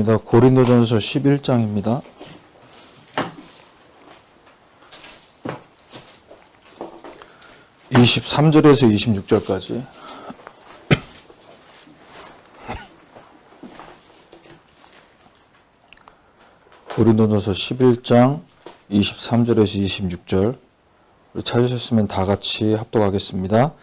고린도전서 11장입니다. 23절에서 26절까지. 고린도전서 11장 23절에서 26절. 찾으셨으면 다 같이 합독하겠습니다.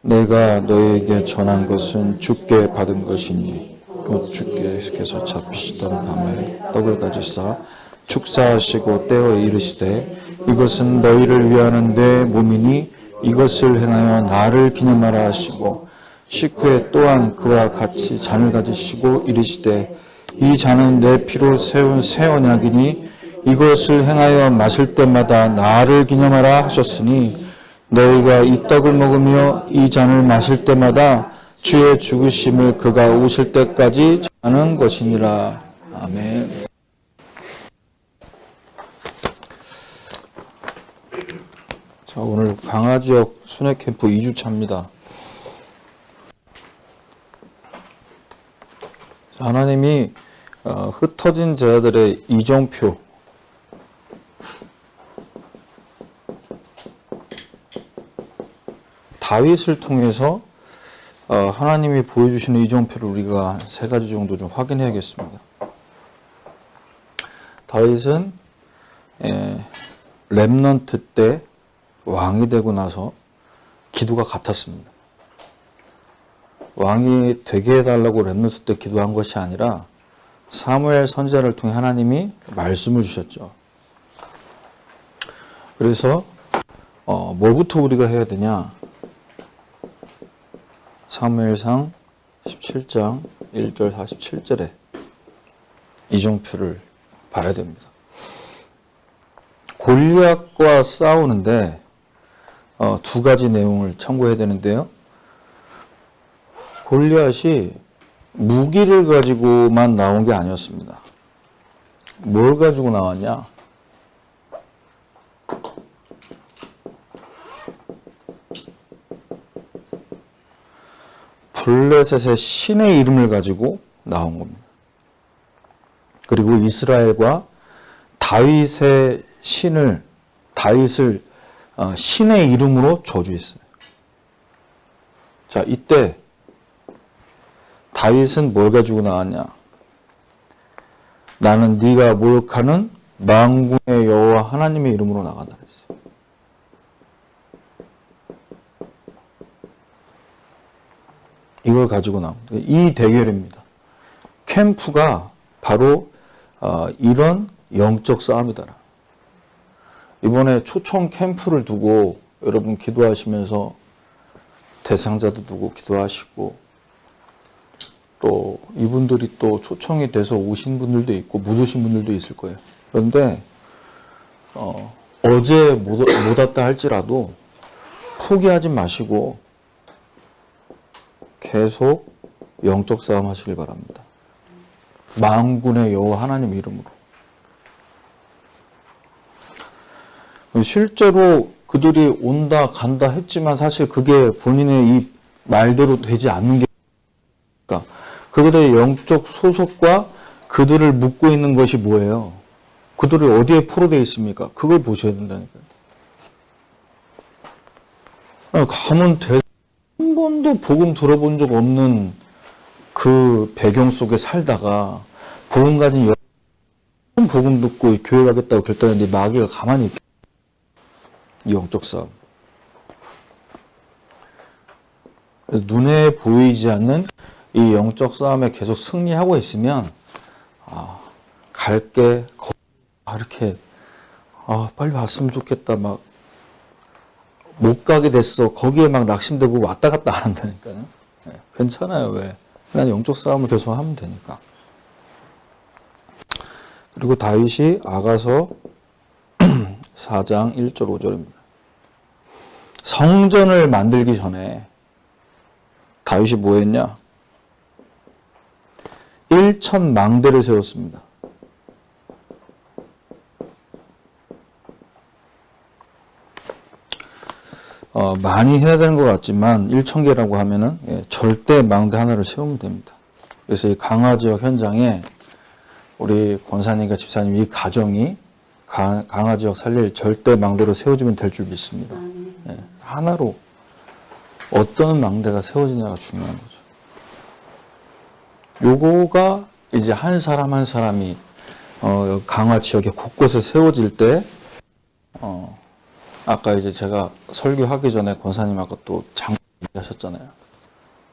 내가 너에게 전한 것은 주께 받은 것이니 곧 주께서 잡히시던 밤에 떡을 가지사 축사하시고 떼어 이르시되 이것은 너희를 위하는 내 몸이니 이것을 행하여 나를 기념하라 하시고 식후에 또한 그와 같이 잔을 가지시고 이르시되 이 잔은 내 피로 세운 새 언약이니 이것을 행하여 마실 때마다 나를 기념하라 하셨으니 너희가 이 떡을 먹으며 이 잔을 마실 때마다 주의 죽으심을 그가 오실 때까지 전하는 것이니라. 아멘. 자, 오늘 강화지역 순회캠프 2주차입니다. 하나님이 흩어진 자들의 이정표, 다윗을 통해서 하나님이 보여주시는 이정표를 우리가 세 가지 정도 좀 확인해야겠습니다. 다윗은 렘넌트 때 왕이 되고 나서 기도가 같았습니다. 왕이 되게 해달라고 렘넌트 때 기도한 것이 아니라 사무엘 선지자를 통해 하나님이 말씀을 주셨죠. 그래서 뭘부터 우리가 해야 되냐? 사무엘상 17장 1절 47절에 이정표를 봐야 됩니다. 골리앗과 싸우는데 두 가지 내용을 참고해야 되는데요. 골리앗이 무기를 가지고만 나온 게 아니었습니다. 뭘 가지고 나왔냐? 블레셋의 신의 이름을 가지고 나온 겁니다. 그리고 이스라엘과 다윗을 신의 이름으로 저주했어요. 자, 이때 다윗은 뭘 가지고 나왔냐? 나는 네가 모욕하는 만군의 여호와 하나님의 이름으로 나간다 그랬어요. 이걸 가지고 나옵니다. 이 대결입니다. 캠프가 바로 이런 영적 싸움이더라. 이번에 초청 캠프를 두고 여러분 기도하시면서 대상자도 두고 기도하시고 또 이분들이 또 초청이 돼서 오신 분들도 있고 못 오신 분들도 있을 거예요. 그런데 어제 못 왔다 할지라도 포기하지 마시고 계속 영적 싸움 하시길 바랍니다. 만군의 여호와 하나님 이름으로. 실제로 그들이 온다 간다 했지만 사실 그게 본인의 이 말대로 되지 않는 게 그들의 영적 소속과 그들을 묶고 있는 것이 뭐예요? 그들이 어디에 포로되어 있습니까? 그걸 보셔야 된다니까요. 가면 한 번도 복음 들어본 적 없는 그 배경 속에 살다가 복음 가진 여러 복음 듣고 교회 가겠다고 결단했는데 마귀가 가만히 있게 영적 싸움. 눈에 보이지 않는 이 영적 싸움에 계속 승리하고 있으면 갈게 이렇게 빨리 왔으면 좋겠다 막 못 가게 됐어. 거기에 막 낙심되고 왔다 갔다 안 한다니까요. 네, 괜찮아요. 왜? 난 영적 싸움을 계속 하면 되니까. 그리고 다윗이 아가서 4장 1절 5절입니다. 성전을 만들기 전에 다윗이 뭐 했냐? 1,000망대를 세웠습니다. 많이 해야 되는 것 같지만 1,000개라고 하면은 절대 망대 하나를 세우면 됩니다. 그래서 이 강화 지역 현장에 우리 권사님과 집사님 이 가정이 강화지역 살릴 절대 망대로 세워지면 될 줄 믿습니다. 예, 하나로 어떤 망대가 세워지냐가 중요한 거죠. 요거가 이제 한 사람 한 사람이 강화 지역에 곳곳에 세워질 때 아까 이제 제가 설교하기 전에 권사님하고 또 얘기하셨잖아요.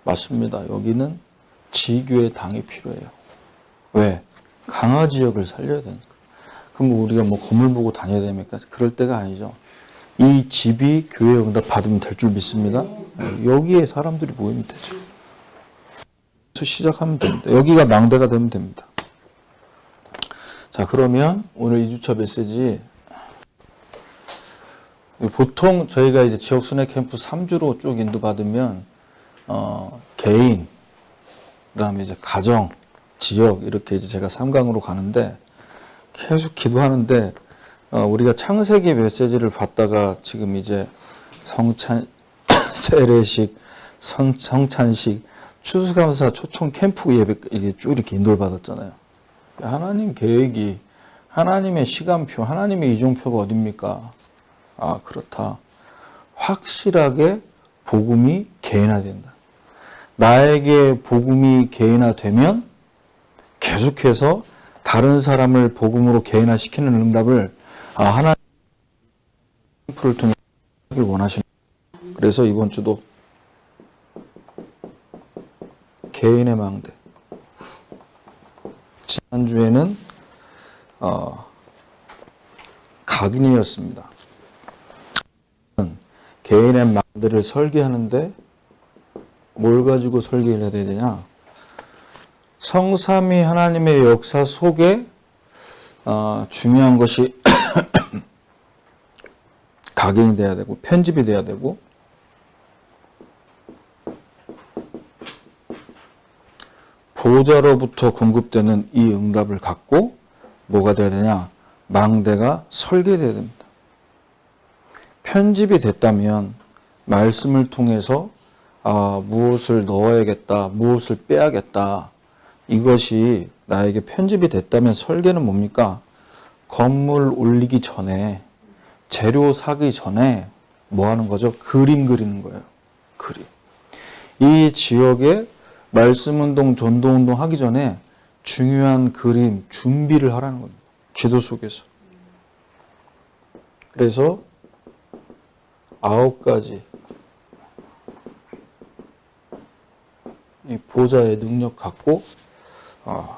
맞습니다. 여기는 지교의 당이 필요해요. 왜? 강화 지역을 살려야 되니까. 그럼 우리가 뭐 건물 보고 다녀야 됩니까? 그럴 때가 아니죠. 이 집이 교회 응답 받으면 될 줄 믿습니다. 여기에 사람들이 모이면 되죠. 그래서 시작하면 됩니다. 여기가 망대가 되면 됩니다. 자, 그러면 오늘 2주차 메시지 보통 저희가 이제 지역 순회 캠프 3주로 쭉 인도받으면 개인, 그다음에 이제 가정, 지역 이렇게 이제 제가 3강으로 가는데 계속 기도하는데 우리가 창세기 메시지를 받다가 지금 이제 세례식, 성찬식, 추수감사, 초청 캠프 예배 이게 쭉 이렇게 인도를 받았잖아요. 하나님 계획이, 하나님의 시간표, 하나님의 이종표가 어딥니까? 아, 그렇다. 확실하게 복음이 개인화된다. 나에게 복음이 개인화되면 계속해서 다른 사람을 복음으로 개인화시키는 응답을 하나님 캠프를 통해 하길 원하십니다. 그래서 이번 주도 개인의 망대. 지난주에는 각인이었습니다. 개인의 망대를 설계하는데 뭘 가지고 설계를 해야 되냐? 성삼위 하나님의 역사 속에 중요한 것이 각인이 돼야 되고 편집이 돼야 되고 보호자로부터 공급되는 이 응답을 갖고 뭐가 돼야 되냐? 망대가 설계돼야 됩니다. 편집이 됐다면 말씀을 통해서 무엇을 넣어야겠다, 무엇을 빼야겠다. 이것이 나에게 편집이 됐다면 설계는 뭡니까? 건물 올리기 전에, 재료 사기 전에 뭐 하는 거죠? 그림 그리는 거예요. 그림. 이 지역에 말씀운동, 전도운동 하기 전에 중요한 그림, 준비를 하라는 겁니다. 기도 속에서. 그래서 9가지 이 보좌의 능력 갖고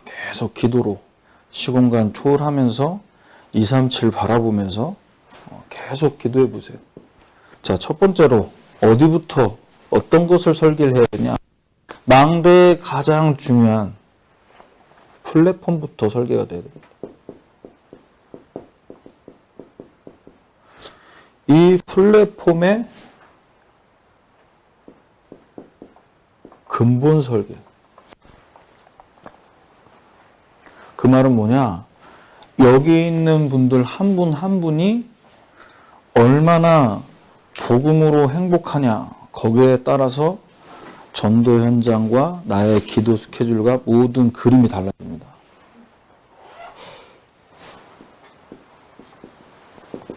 계속 기도로 시공간 초월하면서 237 바라보면서 계속 기도해 보세요. 자, 첫 번째로 어디부터 어떤 것을 설계를 해야 되냐? 망대의 가장 중요한 플랫폼부터 설계가 돼야 됩니다. 이 플랫폼의 근본 설계. 그 말은 뭐냐? 여기 있는 분들 한 분 한 분이 얼마나 복음으로 행복하냐. 거기에 따라서 전도 현장과 나의 기도 스케줄과 모든 그림이 달라집니다.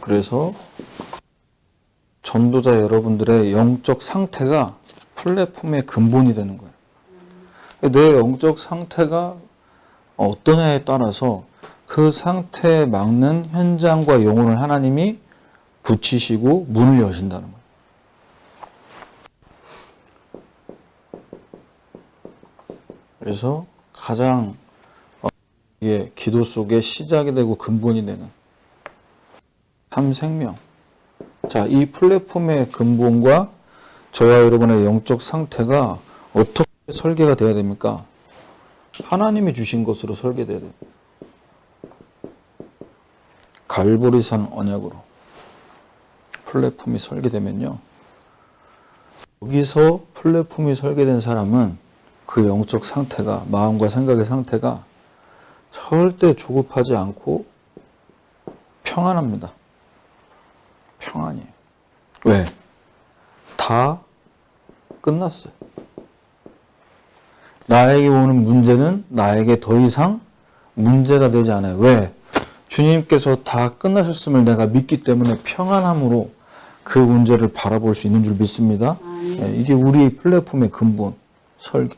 그래서 전도자 여러분들의 영적 상태가 플랫폼의 근본이 되는 거예요. 내 영적 상태가 어떠냐에 따라서 그 상태에 맞는 현장과 영혼을 하나님이 붙이시고 문을 여신다는 거예요. 그래서 가장 기도 속에 시작이 되고 근본이 되는 참 생명. 자, 이 플랫폼의 근본과 저와 여러분의 영적 상태가 어떻게 설계가 돼야 됩니까? 하나님이 주신 것으로 설계돼야 됩니다. 갈보리산 언약으로 플랫폼이 설계되면요. 여기서 플랫폼이 설계된 사람은 그 영적 상태가, 마음과 생각의 상태가 절대 조급하지 않고 평안합니다. 평안이에요. 왜? 다 끝났어요. 나에게 오는 문제는 나에게 더 이상 문제가 되지 않아요. 왜? 주님께서 다 끝나셨음을 내가 믿기 때문에 평안함으로 그 문제를 바라볼 수 있는 줄 믿습니다. 이게 우리 플랫폼의 근본, 설계.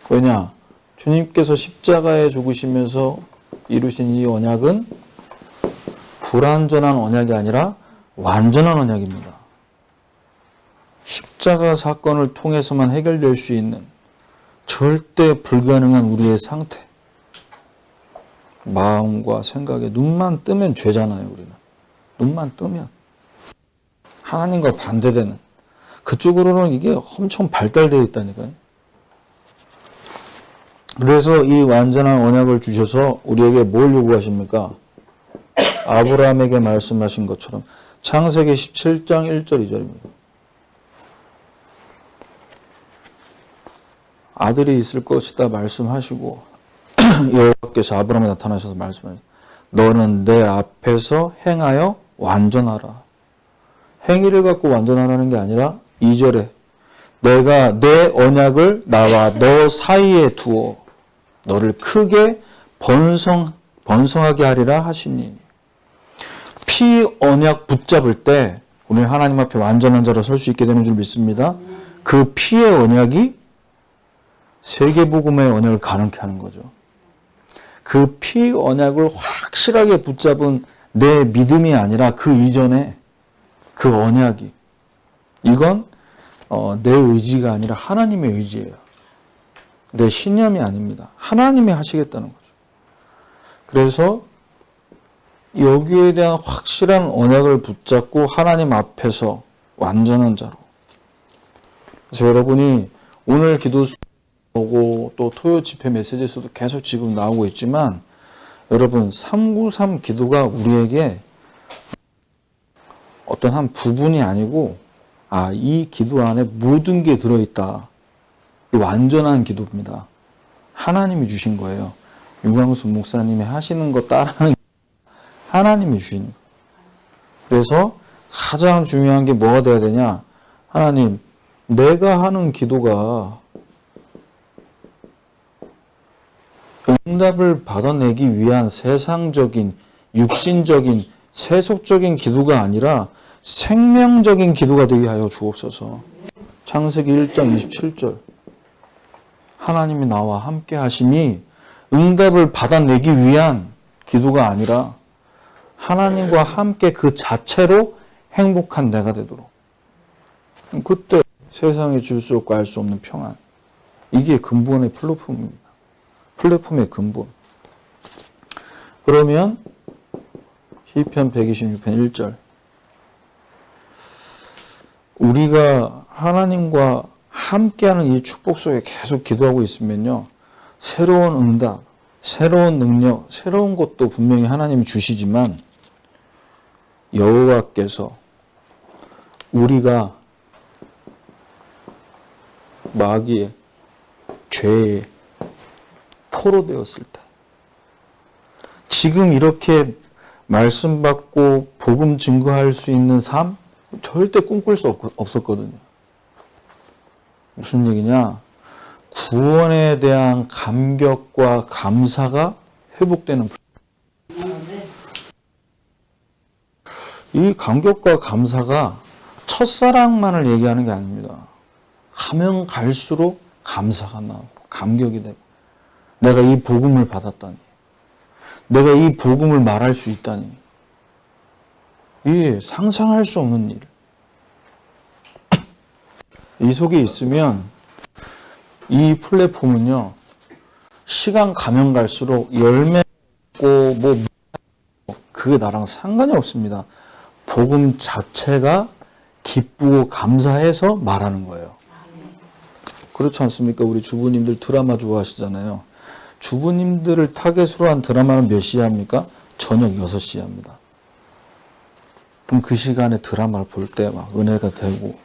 왜냐? 주님께서 십자가에 죽으시면서 이루신 이 언약은 불완전한 언약이 아니라 완전한 언약입니다. 십자가 사건을 통해서만 해결될 수 있는 절대 불가능한 우리의 상태. 마음과 생각에 눈만 뜨면 죄잖아요, 우리는. 눈만 뜨면. 하나님과 반대되는. 그쪽으로는 이게 엄청 발달되어 있다니까요. 그래서 이 완전한 언약을 주셔서 우리에게 뭘 요구하십니까? 아브라함에게 말씀하신 것처럼 창세기 17장 1절 2절입니다. 아들이 있을 것이다 말씀하시고 여호와께서 아브라함에 나타나셔서 말씀하시고 너는 내 앞에서 행하여 완전하라. 행위를 갖고 완전하라는 게 아니라 2절에 내가 내 언약을 나와 너 사이에 두어 너를 크게 번성하게 하리라 하시니 피언약 붙잡을 때 우리는 하나님 앞에 완전한 자로 설 수 있게 되는 줄 믿습니다. 그 피의 언약이 세계복음의 언약을 가능케 하는 거죠. 그 피 언약을 확실하게 붙잡은 내 믿음이 아니라 그 이전에 그 언약이 이건 내 의지가 아니라 하나님의 의지예요. 내 신념이 아닙니다. 하나님이 하시겠다는 거죠. 그래서 여기에 대한 확실한 언약을 붙잡고 하나님 앞에서 완전한 자로. 그래서 여러분이 오늘 기도 보고 또 토요 집회 메시지에서도 계속 지금 나오고 있지만 여러분 393 기도가 우리에게 어떤 한 부분이 아니고 이 기도 안에 모든 게 들어있다. 이 완전한 기도입니다. 하나님이 주신 거예요. 유광수 목사님이 하시는 거 따라하는 하나님이 주신 거예요. 그래서 가장 중요한 게 뭐가 돼야 되냐? 하나님, 내가 하는 기도가 응답을 받아내기 위한 세상적인, 육신적인, 세속적인 기도가 아니라 생명적인 기도가 되게 하여 주옵소서. 창세기 1장 27절. 하나님이 나와 함께 하시니 응답을 받아내기 위한 기도가 아니라 하나님과 함께 그 자체로 행복한 내가 되도록. 그때 세상에 줄 수 없고 알 수 없는 평안. 이게 근본의 플랫폼입니다. 플랫폼의 근본. 그러면 시편 126편 1절. 우리가 하나님과 함께하는 이 축복 속에 계속 기도하고 있으면요. 새로운 응답, 새로운 능력, 새로운 것도 분명히 하나님이 주시지만 여호와께서 우리가 마귀의 죄에 포로되었을 때 지금 이렇게 말씀 받고 복음 증거할 수 있는 삶 절대 꿈꿀 수 없었거든요. 무슨 얘기냐? 구원에 대한 감격과 감사가 회복되는 이 감격과 감사가 첫사랑만을 얘기하는 게 아닙니다. 가면 갈수록 감사가 나오고 감격이 되고 내가 이 복음을 받았다니 내가 이 복음을 말할 수 있다니 이게 상상할 수 없는 일. 이 속에 있으면 이 플랫폼은요 시간 가면 갈수록 열매 맺고 그게 나랑 상관이 없습니다. 복음 자체가 기쁘고 감사해서 말하는 거예요. 그렇지 않습니까? 우리 주부님들 드라마 좋아하시잖아요. 주부님들을 타겟으로 한 드라마는 몇 시에 합니까? 저녁 6시에 합니다. 그럼 그 시간에 드라마를 볼 때 막 은혜가 되고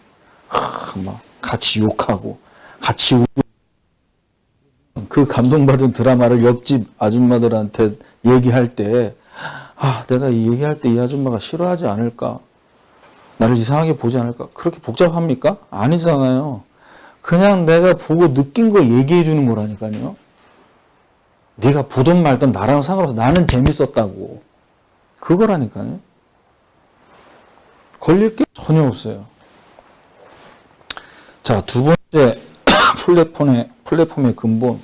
막 같이 욕하고 같이 울고 그 감동받은 드라마를 옆집 아줌마들한테 얘기할 때 내가 이 얘기할 때 이 아줌마가 싫어하지 않을까? 나를 이상하게 보지 않을까? 그렇게 복잡합니까? 아니잖아요. 그냥 내가 보고 느낀 거 얘기해 주는 거라니까요. 네가 보든 말든 나랑 상관없어. 나는 재밌었다고. 그거라니까요. 걸릴 게 전혀 없어요. 자, 두 번째 플랫폼의 근본.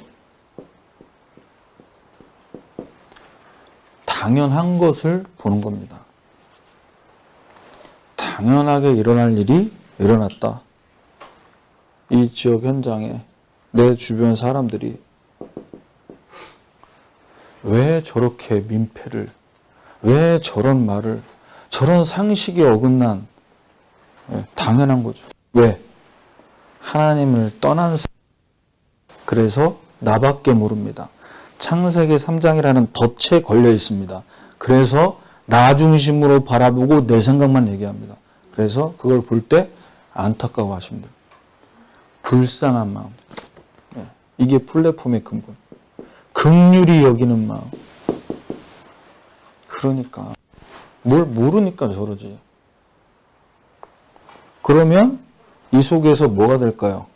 당연한 것을 보는 겁니다. 당연하게 일어날 일이 일어났다. 이 지역 현장에 내 주변 사람들이 왜 저렇게 민폐를, 왜 저런 말을, 저런 상식이 어긋난, 당연한 거죠. 왜? 하나님을 떠난 사람. 그래서 나밖에 모릅니다. 창세기 3장이라는 덫에 걸려 있습니다. 그래서 나 중심으로 바라보고 내 생각만 얘기합니다. 그래서 그걸 볼 때 안타까워 하십니다. 불쌍한 마음. 이게 플랫폼의 근본. 긍휼히 여기는 마음. 그러니까 뭘 모르니까 저러지. 그러면 이 속에서 뭐가 될까요?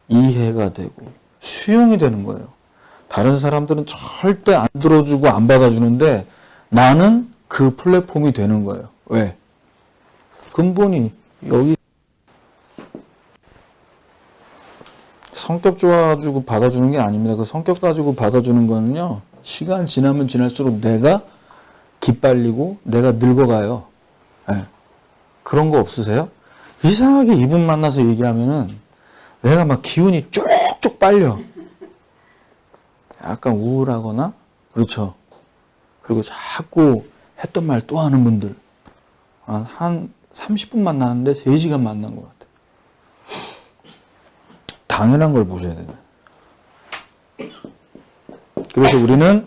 이해가 되고 수용이 되는 거예요. 다른 사람들은 절대 안 들어주고 안 받아주는데 나는 그 플랫폼이 되는 거예요. 왜? 근본이 여기. 성격 좋아가지고 받아주는 게 아닙니다. 그 성격 가지고 받아주는 거는요, 시간 지나면 지날수록 내가 기빨리고 내가 늙어가요. 네. 그런 거 없으세요? 이상하게 이분 만나서 얘기하면은 내가 막 기운이 쪽쪽 빨려. 약간 우울하거나, 그렇죠. 그리고 자꾸 했던 말 또 하는 분들. 한 30분 만나는데 3시간 만난 것 같아요. 당연한 걸 보셔야 돼요. 그래서 우리는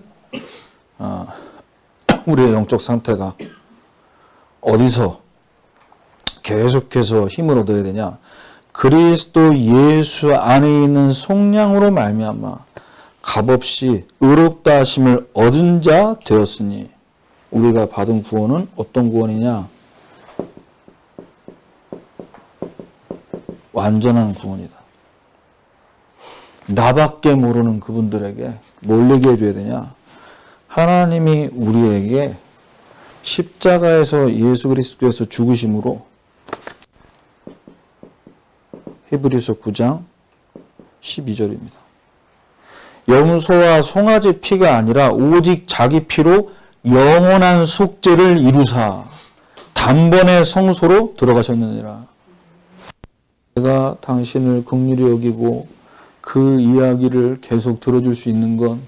우리의 영적 상태가 어디서 계속해서 힘을 얻어야 되냐? 그리스도 예수 안에 있는 속량으로 말미암아 값없이 의롭다 하심을 얻은 자 되었으니. 우리가 받은 구원은 어떤 구원이냐? 완전한 구원이다. 나밖에 모르는 그분들에게 뭘 얘기해 줘야 되냐? 하나님이 우리에게 십자가에서 예수 그리스도에서 죽으심으로, 히브리서 9장 12절입니다. 염소와 송아지 피가 아니라 오직 자기 피로 영원한 속죄를 이루사 단번에 성소로 들어가셨느니라. 내가 당신을 긍휼히 여기고 그 이야기를 계속 들어줄 수 있는 건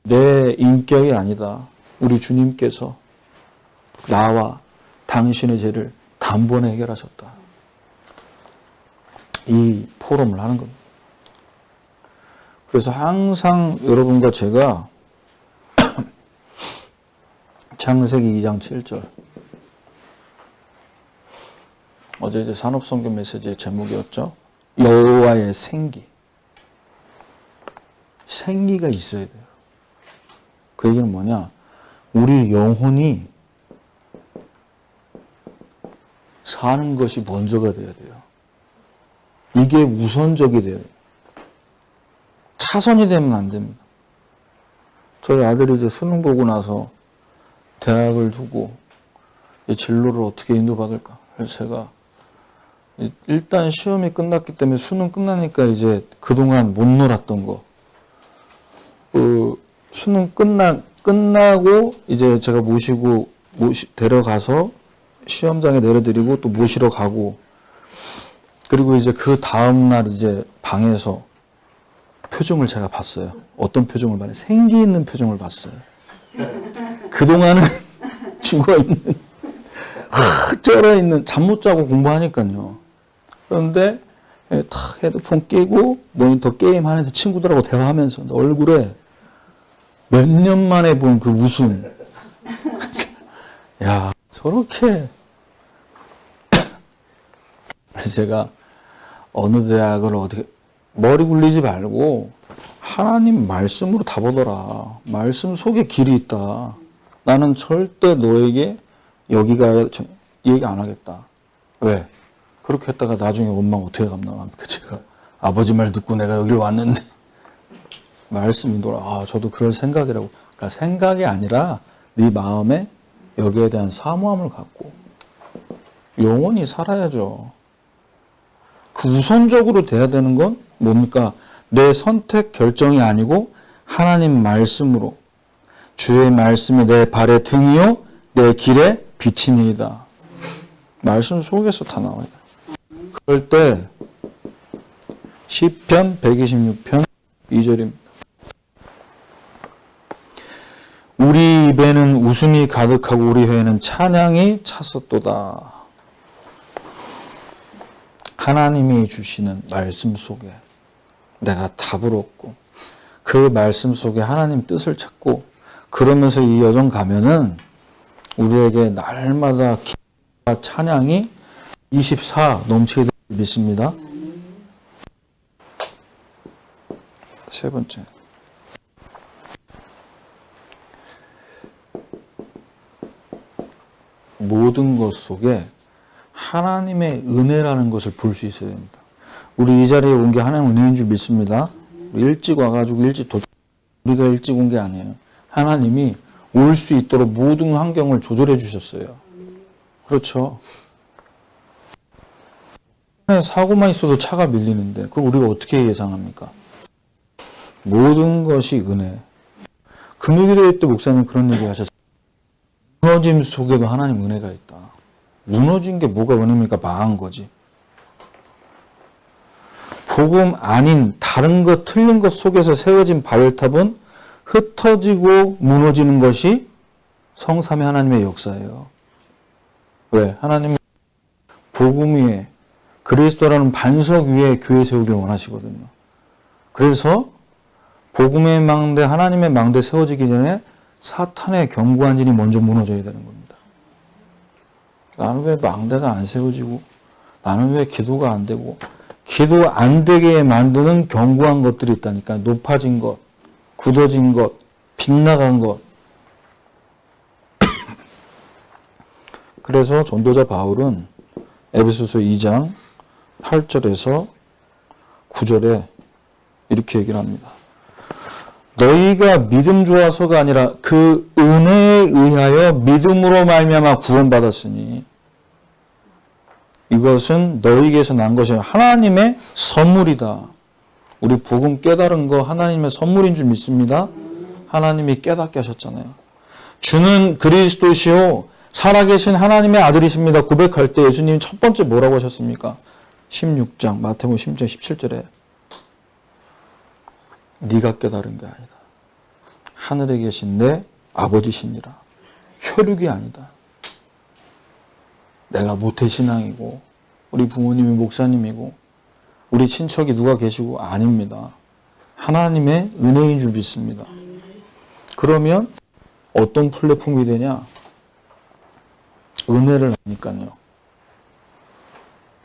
내 인격이 아니다. 우리 주님께서 나와 당신의 죄를 단번에 해결하셨다. 이 포럼을 하는 겁니다. 그래서 항상 여러분과 제가 창세기 2장 7절, 어제 이제 산업성경 메시지의 제목이었죠. 여호와의 생기. 생기가 있어야 돼요. 그 얘기는 뭐냐? 우리 영혼이 사는 것이 먼저가 돼야 돼요. 이게 우선적이 돼요. 차선이 되면 안 됩니다. 저희 아들이 이제 수능 보고 나서 대학을 두고 이 진로를 어떻게 인도받을까? 그래서 제가 일단 시험이 끝났기 때문에 수능 끝나니까 이제 그동안 못 놀았던 거, 수능 끝나고 이제 제가 데려가서 시험장에 내려드리고 또 모시러 가고, 그리고 이제 그 다음날 이제 방에서 표정을 제가 봤어요. 어떤 표정을 봤냐? 생기 있는 표정을 봤어요. 그동안은 죽어있는, 쩔어있는, 잠 못 자고 공부하니까요. 그런데 탁 헤드폰 끼고 모니터 게임 하면서 친구들하고 대화하면서 얼굴에 몇 년 만에 본 그 웃음. 야, 저렇게. 그래서 제가 어느 대학을 어떻게, 머리 굴리지 말고 하나님 말씀으로 다 보더라. 말씀 속에 길이 있다. 나는 절대 너에게 여기가 얘기 안 하겠다. 왜? 그렇게 했다가 나중에 원망 어떻게 감당합니까? 제가 아버지 말 듣고 내가 여기를 왔는데. 말씀 인도라. 저도 그럴 생각이라고. 그러니까 생각이 아니라 네 마음에 여기에 대한 사모함을 갖고 영원히 살아야죠. 그 우선적으로 돼야 되는 건 뭡니까? 내 선택 결정이 아니고 하나님 말씀으로 주의 말씀이 내 발의 등이요 내 길의 빛이니이다. 말씀 속에서 다 나와요. 그럴 때 시편 126편 2절입니다. 우리 입에는 웃음이 가득하고 우리 혀에는 찬양이 찼었도다. 하나님이 주시는 말씀 속에 내가 답을 얻고 그 말씀 속에 하나님 뜻을 찾고 그러면서 이 여정 가면은 우리에게 날마다 기도와 찬양이 24 넘치게 될 줄 믿습니다. 세 번째. 모든 것 속에 하나님의 은혜라는 것을 볼 수 있어야 됩니다. 우리 이 자리에 온 게 하나님의 은혜인 줄 믿습니다. 일찍 와가지고 우리가 일찍 온 게 아니에요. 하나님이 올 수 있도록 모든 환경을 조절해 주셨어요. 그렇죠? 사고만 있어도 차가 밀리는데 그걸 우리가 어떻게 예상합니까? 모든 것이 은혜. 금요일에 때 목사님 그런 얘기 하셨어요. 무너짐 속에도 하나님 은혜가 있다. 무너진 게 뭐가 은혜입니까? 망한 거지. 복음 아닌 다른 것 틀린 것 속에서 세워진 바벨탑은 흩어지고 무너지는 것이 성삼위 하나님의 역사예요. 왜? 하나님은 복음 위에 그리스도라는 반석 위에 교회 세우기를 원하시거든요. 그래서 복음의 망대, 하나님의 망대 세워지기 전에 사탄의 경고한진이 먼저 무너져야 되는 겁니다. 나는 왜 망대가 안 세워지고 나는 왜 기도가 안 되고 기도 안 되게 만드는 견고한 것들이 있다니까. 높아진 것, 굳어진 것, 빗나간 것. 그래서 전도자 바울은 에베소서 2장 8절에서 9절에 이렇게 얘기를 합니다. 너희가 믿음 좋아서가 아니라 그 은혜에 의하여 믿음으로 말미암아 구원받았으니 이것은 너희에게서 난 것이 하나님의 선물이다. 우리 복음 깨달은 거 하나님의 선물인 줄 믿습니다. 하나님이 깨닫게 하셨잖아요. 주는 그리스도시요 살아계신 하나님의 아들이십니다. 고백할 때 예수님이 첫 번째 뭐라고 하셨습니까? 16장 마태복음 16장 17절에 네가 깨달은 게 아니다. 하늘에 계신 내 아버지시니라. 혈육이 아니다. 내가 모태신앙이고 우리 부모님이 목사님이고 우리 친척이 누가 계시고 아닙니다. 하나님의 은혜인 줄 믿습니다. 그러면 어떤 플랫폼이 되냐? 은혜를 하니까요.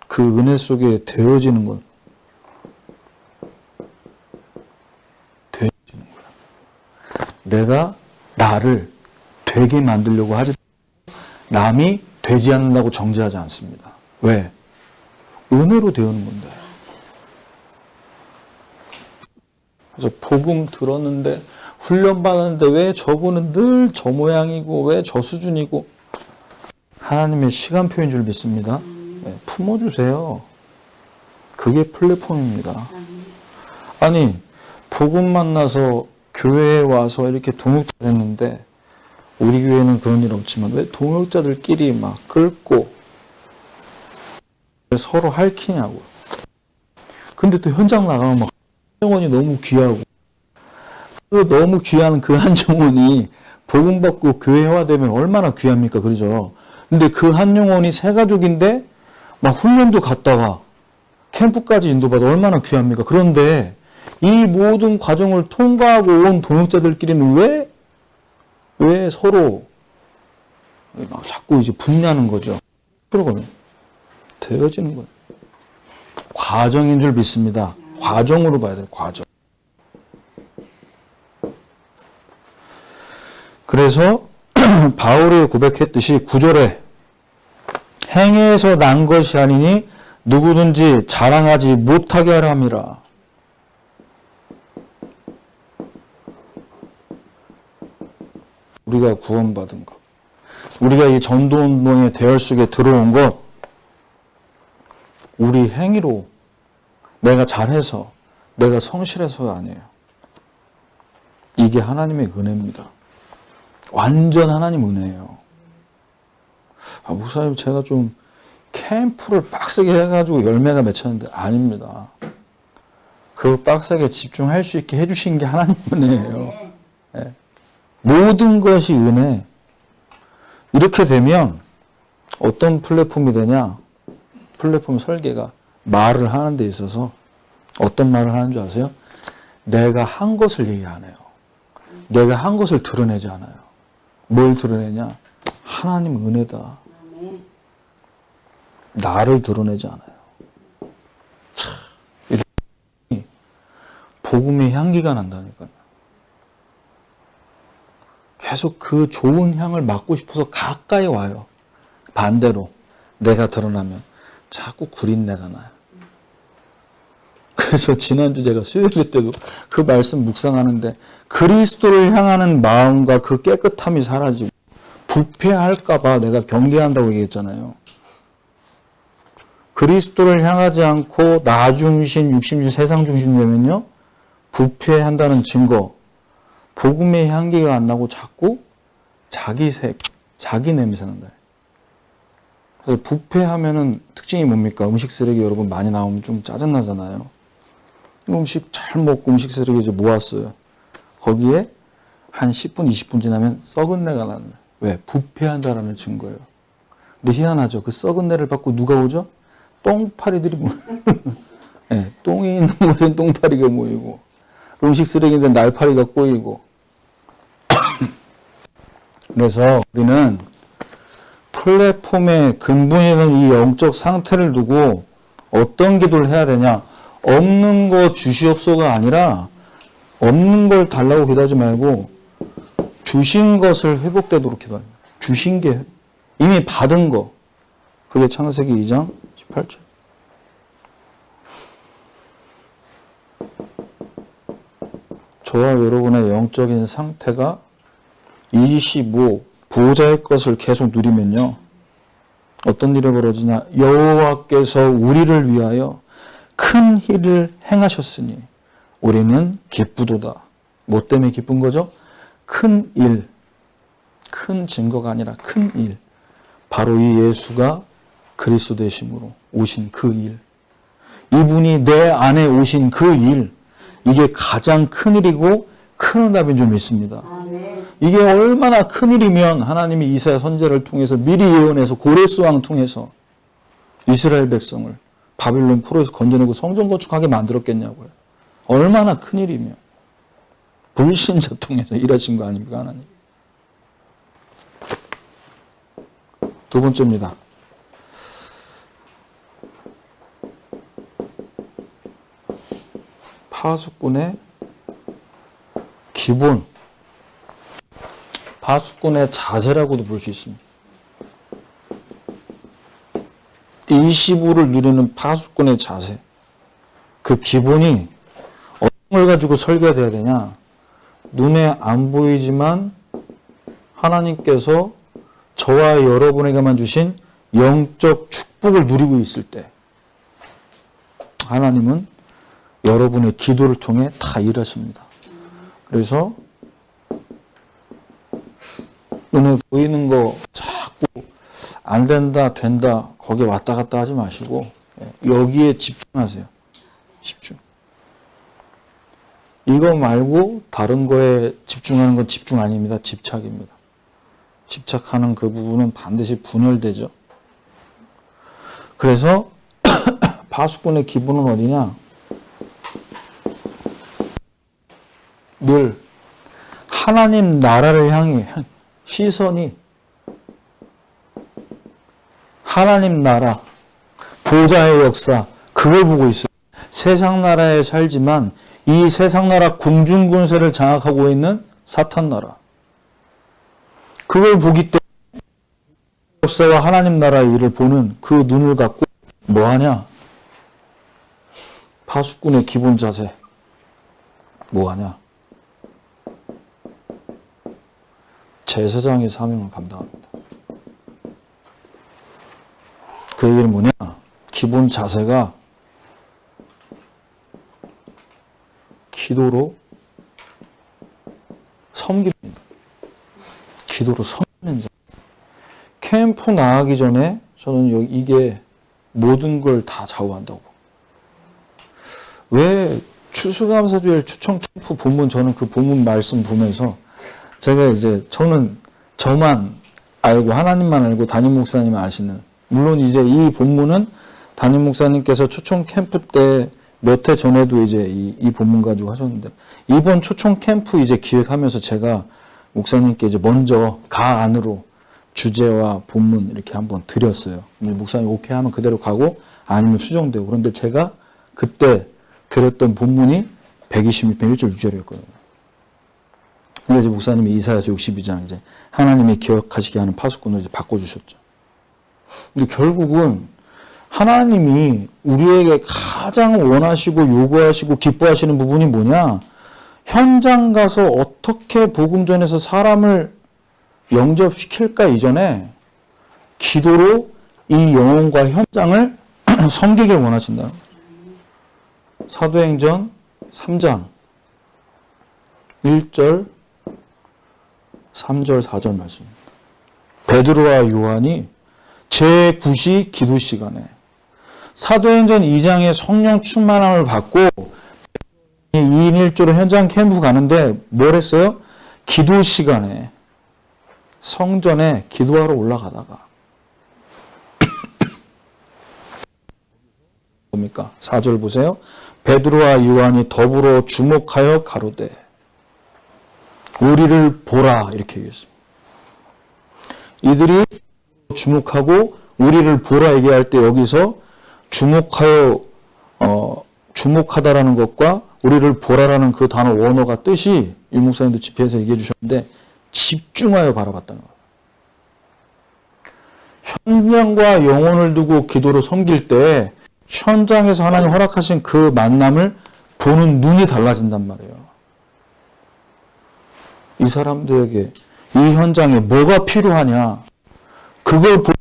그 은혜 속에 되어지는 것. 되어지는 거야. 내가 나를 되게 만들려고 하지 남이 되지 않는다고 정죄하지 않습니다. 왜? 은혜로 되어는 건데. 그래서 복음 들었는데 훈련 받았는데 왜 저분은 늘 저 모양이고 왜 저 수준이고 하나님의 시간표인 줄 믿습니다. 네, 품어주세요. 그게 플랫폼입니다. 아니 복음 만나서 교회에 와서 이렇게 동역자 됐는데 우리 교회는 그런 일 없지만 왜 동역자들끼리 막 끓고 왜 서로 핥히냐고. 근데 또 현장 나가면 막 한정원이 너무 귀하고 그 너무 귀한 그 한정원이 복음 받고 교회화되면 얼마나 귀합니까? 그러죠. 근데 그 한 영혼이 새 가족인데 막 훈련도 갔다가 캠프까지 인도받아 얼마나 귀합니까? 그런데 이 모든 과정을 통과하고 온 동역자들끼리는 왜 서로 막 자꾸 이제 분냐는 거죠. 그러거든요. 되어지는 거예요. 과정인 줄 믿습니다. 과정으로 봐야 돼요. 과정. 그래서 바울이 고백했듯이 9절에 행위에서 난 것이 아니니 누구든지 자랑하지 못하게 하라 함이라. 우리가 구원받은 것, 우리가 이 전도운동의 대열 속에 들어온 것, 우리 행위로 내가 잘해서, 내가 성실해서가 아니에요. 이게 하나님의 은혜입니다. 완전 하나님 은혜예요. 목사님, 제가 좀 캠프를 빡세게 해가지고 열매가 맺혔는데 아닙니다. 그 빡세게 집중할 수 있게 해주신 게 하나님 은혜예요. 네. 모든 것이 은혜. 이렇게 되면 어떤 플랫폼이 되냐? 플랫폼 설계가 말을 하는 데 있어서 어떤 말을 하는 줄 아세요? 내가 한 것을 얘기 안 해요. 내가 한 것을 드러내지 않아요. 뭘 드러내냐? 하나님 은혜다. 나를 드러내지 않아요. 참, 이렇게 복음의 향기가 난다니까요. 계속 그 좋은 향을 맡고 싶어서 가까이 와요. 반대로 내가 드러나면 자꾸 구린내가 나요. 그래서 지난주 제가 수요일 때도 그 말씀 묵상하는데 그리스도를 향하는 마음과 그 깨끗함이 사라지고 부패할까 봐 내가 경계한다고 얘기했잖아요. 그리스도를 향하지 않고 나 중심, 육심 중심, 세상 중심 되면요. 부패한다는 증거. 복음의 향기가 안 나고 자꾸 자기 색, 자기 냄새 난다. 그래서 부패하면은 특징이 뭡니까? 음식 쓰레기 여러분 많이 나오면 좀 짜증나잖아요. 음식 잘 먹고 음식 쓰레기 이제 모았어요. 거기에 한 10분, 20분 지나면 썩은 내가 나는. 왜? 부패한다라는 증거예요. 근데 희한하죠. 그 썩은 내를 받고 누가 오죠? 똥파리들이 모여요. 네, 똥이 있는 곳엔 똥파리가 모이고 음식 쓰레기인데 날파리가 꼬이고. 그래서 우리는 플랫폼의 근본이 되는 이 영적 상태를 두고 어떤 기도를 해야 되냐? 없는 거 주시옵소가 아니라 없는 걸 달라고 기도하지 말고 주신 것을 회복되도록 기도합니다. 주신 게 이미 받은 거. 그게 창세기 2장 18절. 저와 여러분의 영적인 상태가 25 부자의 것을 계속 누리면요. 어떤 일이 벌어지냐? 여호와께서 우리를 위하여 큰 일을 행하셨으니 우리는 기쁘도다. 뭐 때문에 기쁜 거죠? 큰 일. 큰 증거가 아니라 큰 일. 바로 이 예수가 그리스도 되심으로 오신 그 일. 이분이 내 안에 오신 그 일. 이게 가장 큰 일이고 큰 응답인 줄 믿습니다. 이게 얼마나 큰 일이면 하나님이 이사야 선지자를 통해서 미리 예언해서 고레스 왕 통해서 이스라엘 백성을 바빌론 포로에서 건져내고 성전 건축하게 만들었겠냐고요. 얼마나 큰 일이면. 불신자 통해서 일하신 거 아닙니까, 하나님? 두 번째입니다. 파수꾼의 기본, 파수꾼의 자세라고도 볼 수 있습니다. 25를 누리는 파수꾼의 자세. 그 기본이 어떤 걸 가지고 설계가 돼야 되냐? 눈에 안 보이지만 하나님께서 저와 여러분에게만 주신 영적 축복을 누리고 있을 때 하나님은 여러분의 기도를 통해 다 일하십니다. 그래서 눈에 보이는 거 자꾸 안 된다, 된다, 거기에 왔다 갔다 하지 마시고 여기에 집중하세요. 집중. 이거 말고 다른 거에 집중하는 건 집중 아닙니다. 집착입니다. 집착하는 그 부분은 반드시 분열되죠. 그래서 파수꾼의 기분은 어디냐? 늘 하나님 나라를 향해 시선이 하나님 나라, 보좌의 역사, 그걸 보고 있어요. 세상 나라에 살지만 이 세상 나라 공중군세를 장악하고 있는 사탄 나라. 그걸 보기 때문에 역사와 하나님 나라의 일을 보는 그 눈을 갖고 뭐하냐? 파수꾼의 기본 자세. 뭐하냐? 제사장의 사명을 감당합니다. 그 얘기는 뭐냐? 기본 자세가 기도로 섬깁니다. 기도로 섬기는 자. 캠프 나가기 전에 저는 이게 모든 걸 다 좌우한다고. 왜 추수감사주일 초청 캠프 본문, 저는 그 본문 말씀 보면서 제가 이제 저는 저만 알고 하나님만 알고 담임 목사님 아시는, 물론 이제 이 본문은 담임 목사님께서 초청 캠프 때 몇 해 전에도 이제 이 본문 가지고 하셨는데, 이번 초청 캠프 이제 기획하면서 제가 목사님께 이제 먼저 가 안으로 주제와 본문 이렇게 한번 드렸어요. 목사님 오케이 하면 그대로 가고 아니면 수정되고. 그런데 제가 그때 드렸던 본문이 126편 1절 6절이었거든요. 근데 이제 목사님이 이사야서 62장 이제 하나님이 기억하시게 하는 파수꾼을 이제 바꿔주셨죠. 근데 결국은 하나님이 우리에게 가장 원하시고 요구하시고 기뻐하시는 부분이 뭐냐? 현장 가서 어떻게 복음 전해서 사람을 영접시킬까 이전에 기도로 이 영혼과 현장을 섬기길 원하신다. 사도행전 3장 1절 3절 4절 말씀입니다. 베드로와 요한이 제9시 기도 시간에 사도행전 2장의 성령 충만함을 받고 2인 1조로 현장 캠프 가는데 뭘 했어요? 기도 시간에 성전에 기도하러 올라가다가 뭡니까? 4절 보세요. 베드로와 요한이 더불어 주목하여 가로되 우리를 보라 이렇게 얘기했습니다. 이들이 주목하고 우리를 보라 얘기할 때 여기서 주목하다라는 것과 우리를 보라라는 그 단어 원어가 뜻이 유 목사님도 집회에서 얘기해 주셨는데 집중하여 바라봤다는 거예요. 현장과 영혼을 두고 기도로 섬길 때 현장에서 하나님 허락하신 그 만남을 보는 눈이 달라진단 말이에요. 이 사람들에게 이 현장에 뭐가 필요하냐 그걸 보는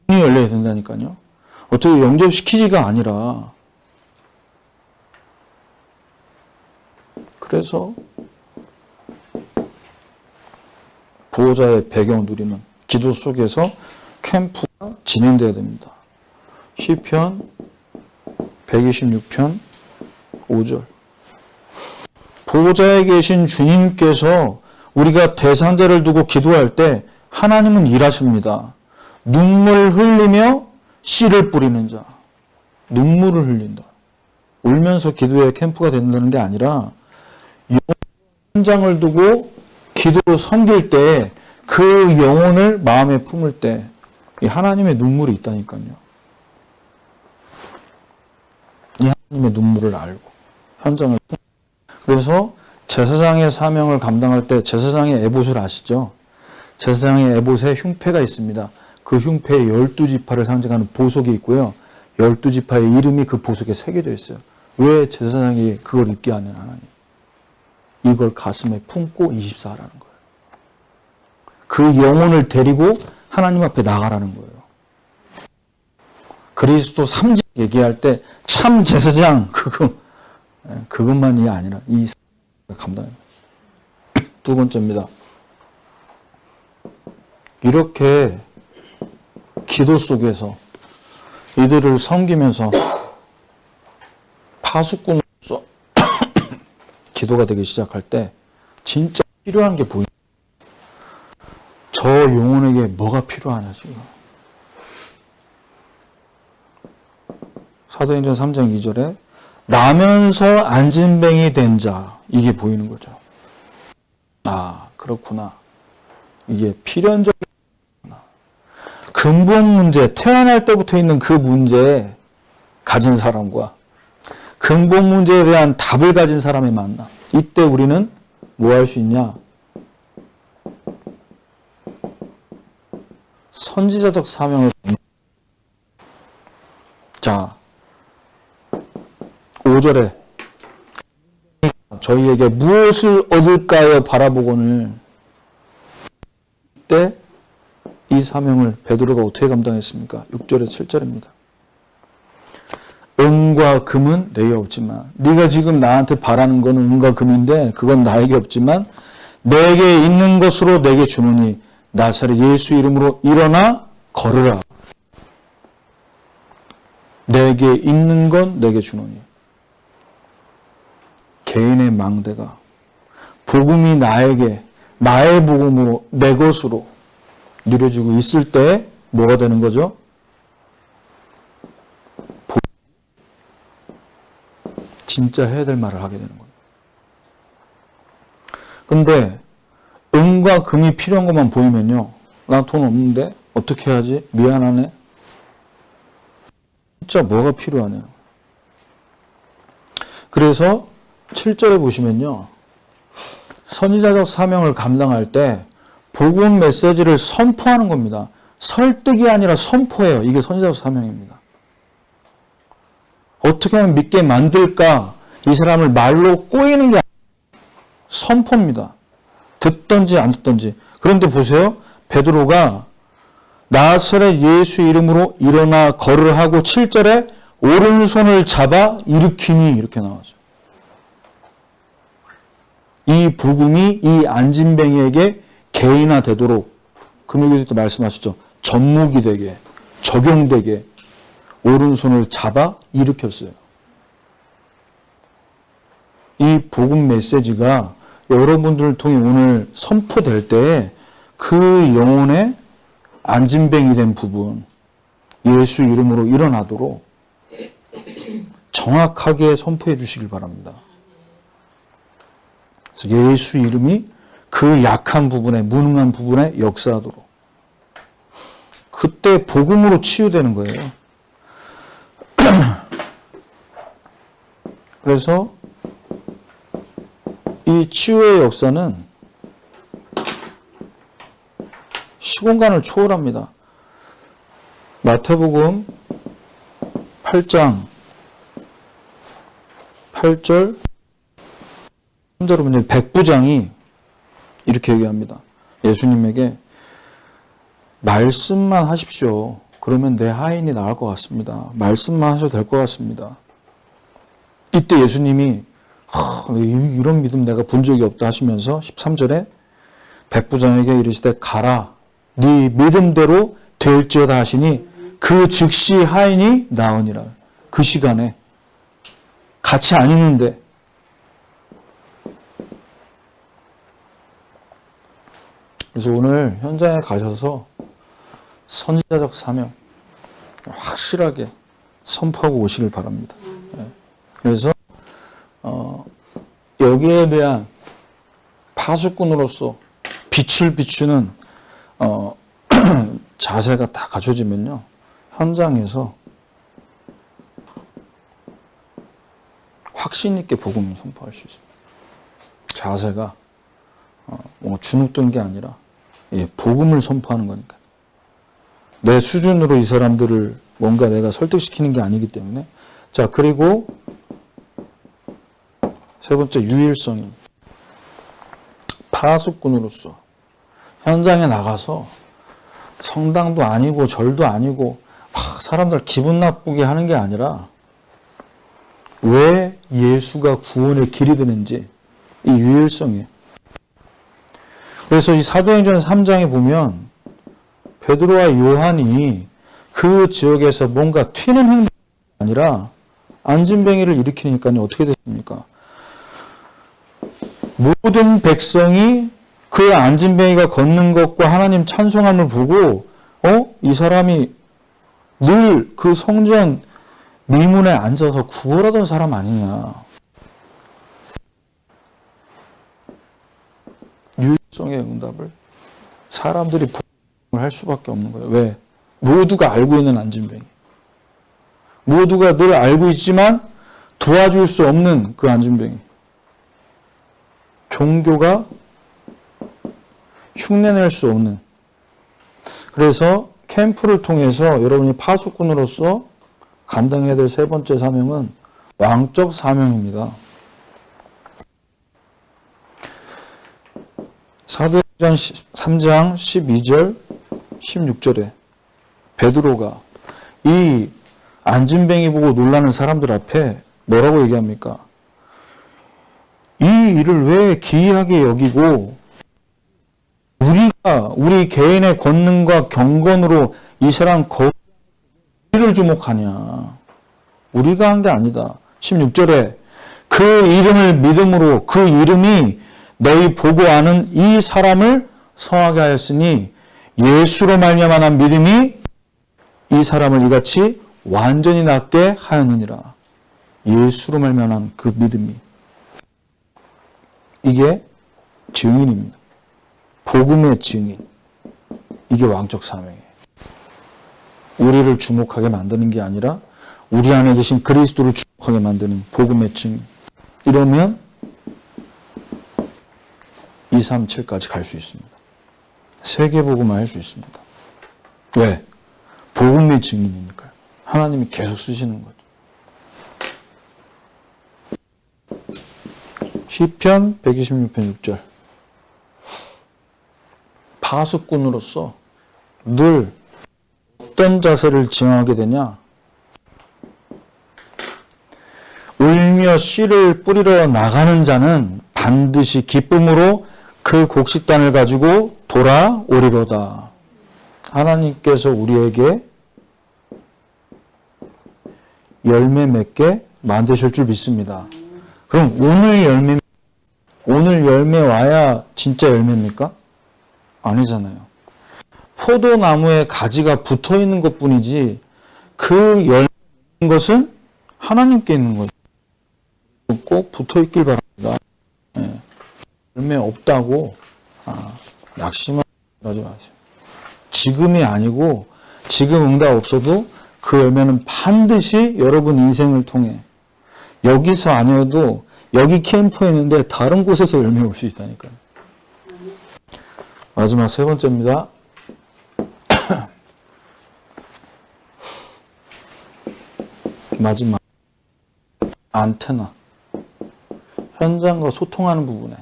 눈이 열려야 된다니까요. 어떻게 영접시키지가 아니라. 그래서 부호자의 배경 누리는 기도 속에서 캠프가 진행돼야 됩니다. 시편 126편 5절. 보호자에 계신 주님께서 우리가 대상자를 두고 기도할 때 하나님은 일하십니다. 눈물을 흘리며 씨를 뿌리는 자. 눈물을 흘린다. 울면서 기도의 캠프가 된다는 게 아니라 현장을 두고 기도로 섬길 때 그 영혼을 마음에 품을 때 하나님의 눈물이 있다니까요. 이 하나님의 눈물을 알고 현장을 그래서 제사장의 사명을 감당할 때 제사장의 에봇을 아시죠? 제사장의 에봇에 흉패가 있습니다. 그 흉패에 12지파를 상징하는 보석이 있고요. 12지파의 이름이 그 보석에 새겨져 있어요. 왜 제사장이 그걸 입게 하는 하나님? 이걸 가슴에 품고 24하라는 거예요. 그 영혼을 데리고 하나님 앞에 나가라는 거예요. 그리스도 3직 얘기할 때 참 제사장 그것만이 아니라 이 감당합니다. 두 번째입니다. 이렇게 기도 속에서 이들을 섬기면서 파수꾼으로서 기도가 되기 시작할 때 진짜 필요한 게 보입니다. 저 영혼에게 뭐가 필요하냐 지금. 사도행전 3장 2절에 나면서 안진뱅이 된 자 이게 보이는 거죠. 아 그렇구나. 이게 필연적이구나. 근본 문제 태어날 때부터 있는 그 문제에 가진 사람과 근본 문제에 대한 답을 가진 사람의 만남. 이때 우리는 뭐 할 수 있냐? 선지자적 사명을. 자 5절에 저희에게 무엇을 얻을까요? 바라보고는 이때 이 사명을 베드로가 어떻게 감당했습니까? 6절에서 7절입니다. 은과 금은 내게 없지만, 네가 지금 나한테 바라는 건 은과 금인데 그건 나에게 없지만 내게 있는 것으로 내게 주노니 나사렛 예수 이름으로 일어나 걸으라. 내게 있는 건 내게 주노니. 개인의 망대가 복음이 나에게 나의 복음으로 내 것으로 누려지고 있을 때 뭐가 되는 거죠? 진짜 해야 될 말을 하게 되는 겁니다. 근데 은과 금이 필요한 것만 보이면요, 나 돈 없는데 어떻게 해야지? 미안하네. 진짜 뭐가 필요하냐. 그래서 7절에 보시면요, 선지자적 사명을 감당할 때 복음 메시지를 선포하는 겁니다. 설득이 아니라 선포예요. 이게 선지자적 사명입니다. 어떻게 하면 믿게 만들까? 이 사람을 말로 꼬이는 게 아니라 선포입니다. 듣든지 안 듣든지. 그런데 보세요. 베드로가 나사렛 예수 이름으로 일어나 걸으라 하고 7절에 오른손을 잡아 일으키니 이렇게 나와요. 이 복음이 이 안진뱅이에게 개인화되도록 금요일에 또 말씀하셨죠. 접목이 되게, 적용되게 오른손을 잡아 일으켰어요. 이 복음 메시지가 여러분들을 통해 오늘 선포될 때 그 영혼의 안진뱅이 된 부분, 예수 이름으로 일어나도록 정확하게 선포해 주시길 바랍니다. 그래서 예수 이름이 그 약한 부분에, 무능한 부분에 역사하도록. 그때 복음으로 치유되는 거예요. 그래서 이 치유의 역사는 시공간을 초월합니다. 마태복음 8장 8절 3절로 보면 백부장이 이렇게 얘기합니다. 예수님에게 말씀만 하십시오. 그러면 내 하인이 나을 것 같습니다. 말씀만 하셔도 될 것 같습니다. 이때 예수님이 이런 믿음 내가 본 적이 없다 하시면서 13절에 백부장에게 이르시되 가라. 네 믿음대로 될지어다 하시니 그 즉시 하인이 나으니라. 그 시간에 같이 안 있는데 그래서 오늘 현장에 가셔서 선지자적 사명 확실하게 선포하고 오시길 바랍니다. 그래서 여기에 대한 파수꾼으로서 빛을 비추는 자세가 다 갖춰지면요, 현장에서 확신 있게 복음을 선포할 수 있습니다. 자세가 뭔가 주눅든 게 아니라 복음을 선포하는 거니까. 내 수준으로 이 사람들을 뭔가 내가 설득시키는 게 아니기 때문에. 자, 그리고 세 번째, 유일성입니다. 파수꾼으로서 현장에 나가서 성당도 아니고 절도 아니고 막 사람들 기분 나쁘게 하는 게 아니라 왜 예수가 구원의 길이 되는지, 이 유일성이에요. 그래서 이 사도행전 3장에 보면 베드로와 요한이 그 지역에서 뭔가 튀는 행동이 아니라 안진뱅이를 일으키니까요, 어떻게 됐습니까? 모든 백성이 그 안진뱅이가 걷는 것과 하나님 찬송함을 보고 이 사람이 늘 그 성전 미문에 앉아서 구걸하던 사람 아니냐. 유일성의 응답을 사람들이 할 수밖에 없는 거예요. 왜? 모두가 알고 있는 안진뱅이. 모두가 늘 알고 있지만 도와줄 수 없는 그 안진뱅이. 종교가 흉내낼 수 없는. 그래서 캠프를 통해서 여러분이 파수꾼으로서 감당해야 될 세 번째 사명은 왕적 사명입니다. 사도행전 3장 12절 16절에 베드로가 이 안진뱅이 보고 놀라는 사람들 앞에 뭐라고 얘기합니까? 이 일을 왜 기이하게 여기고 우리 개인의 권능과 경건으로 이 사람 우리를 주목하냐. 우리가 한 게 아니다. 16절에 그 이름을 믿음으로 그 이름이 너희 보고 아는 이 사람을 성하게 하였으니 예수로 말미암아 난 믿음이 이 사람을 이같이 완전히 낫게 하였느니라. 예수로 말미암아 난 그 믿음이. 이게 증인입니다. 복음의 증인. 이게 왕적 사명이에요. 우리를 주목하게 만드는 게 아니라 우리 안에 계신 그리스도를 주목하게 만드는 복음의 증인. 이러면 2, 3, 7까지 갈 수 있습니다. 세계복음을 할 수 있습니다. 왜? 복음의 증인이니까요. 하나님이 계속 쓰시는 거죠. 시편 126편 6절. 파수꾼으로서 늘 어떤 자세를 지향하게 되냐? 울며 씨를 뿌리러 나가는 자는 반드시 기쁨으로 그 곡식단을 가지고 돌아오리로다. 하나님께서 우리에게 열매 맺게 만드실 줄 믿습니다. 그럼 오늘 열매 와야 진짜 열매입니까? 아니잖아요. 포도나무에 가지가 붙어 있는 것 뿐이지 그 열매인 것은 하나님께 있는 거죠. 꼭 붙어 있길 바랍니다. 네. 열매 없다고 낙심하지 마세요. 지금이 아니고 지금 응답 없어도 그 열매는 반드시 여러분 인생을 통해 여기서 아니어도 여기 캠프에 있는데 다른 곳에서 열매 올 수 있다니까요. 마지막 세 번째입니다. 마지막 안테나. 현장과 소통하는 부분에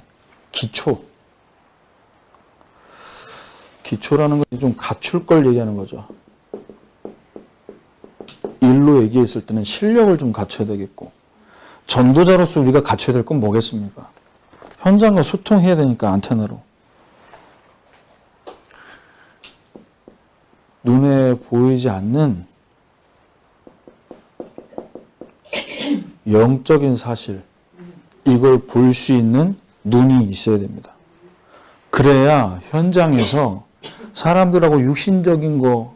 기초라는 것이 좀 갖출 걸 얘기하는 거죠. 일로 얘기했을 때는 실력을 좀 갖춰야 되겠고 전도자로서 우리가 갖춰야 될 건 뭐겠습니까? 현장과 소통해야 되니까 안테나로. 눈에 보이지 않는 영적인 사실, 이걸 볼 수 있는 눈이 있어야 됩니다. 그래야 현장에서 사람들하고 육신적인 거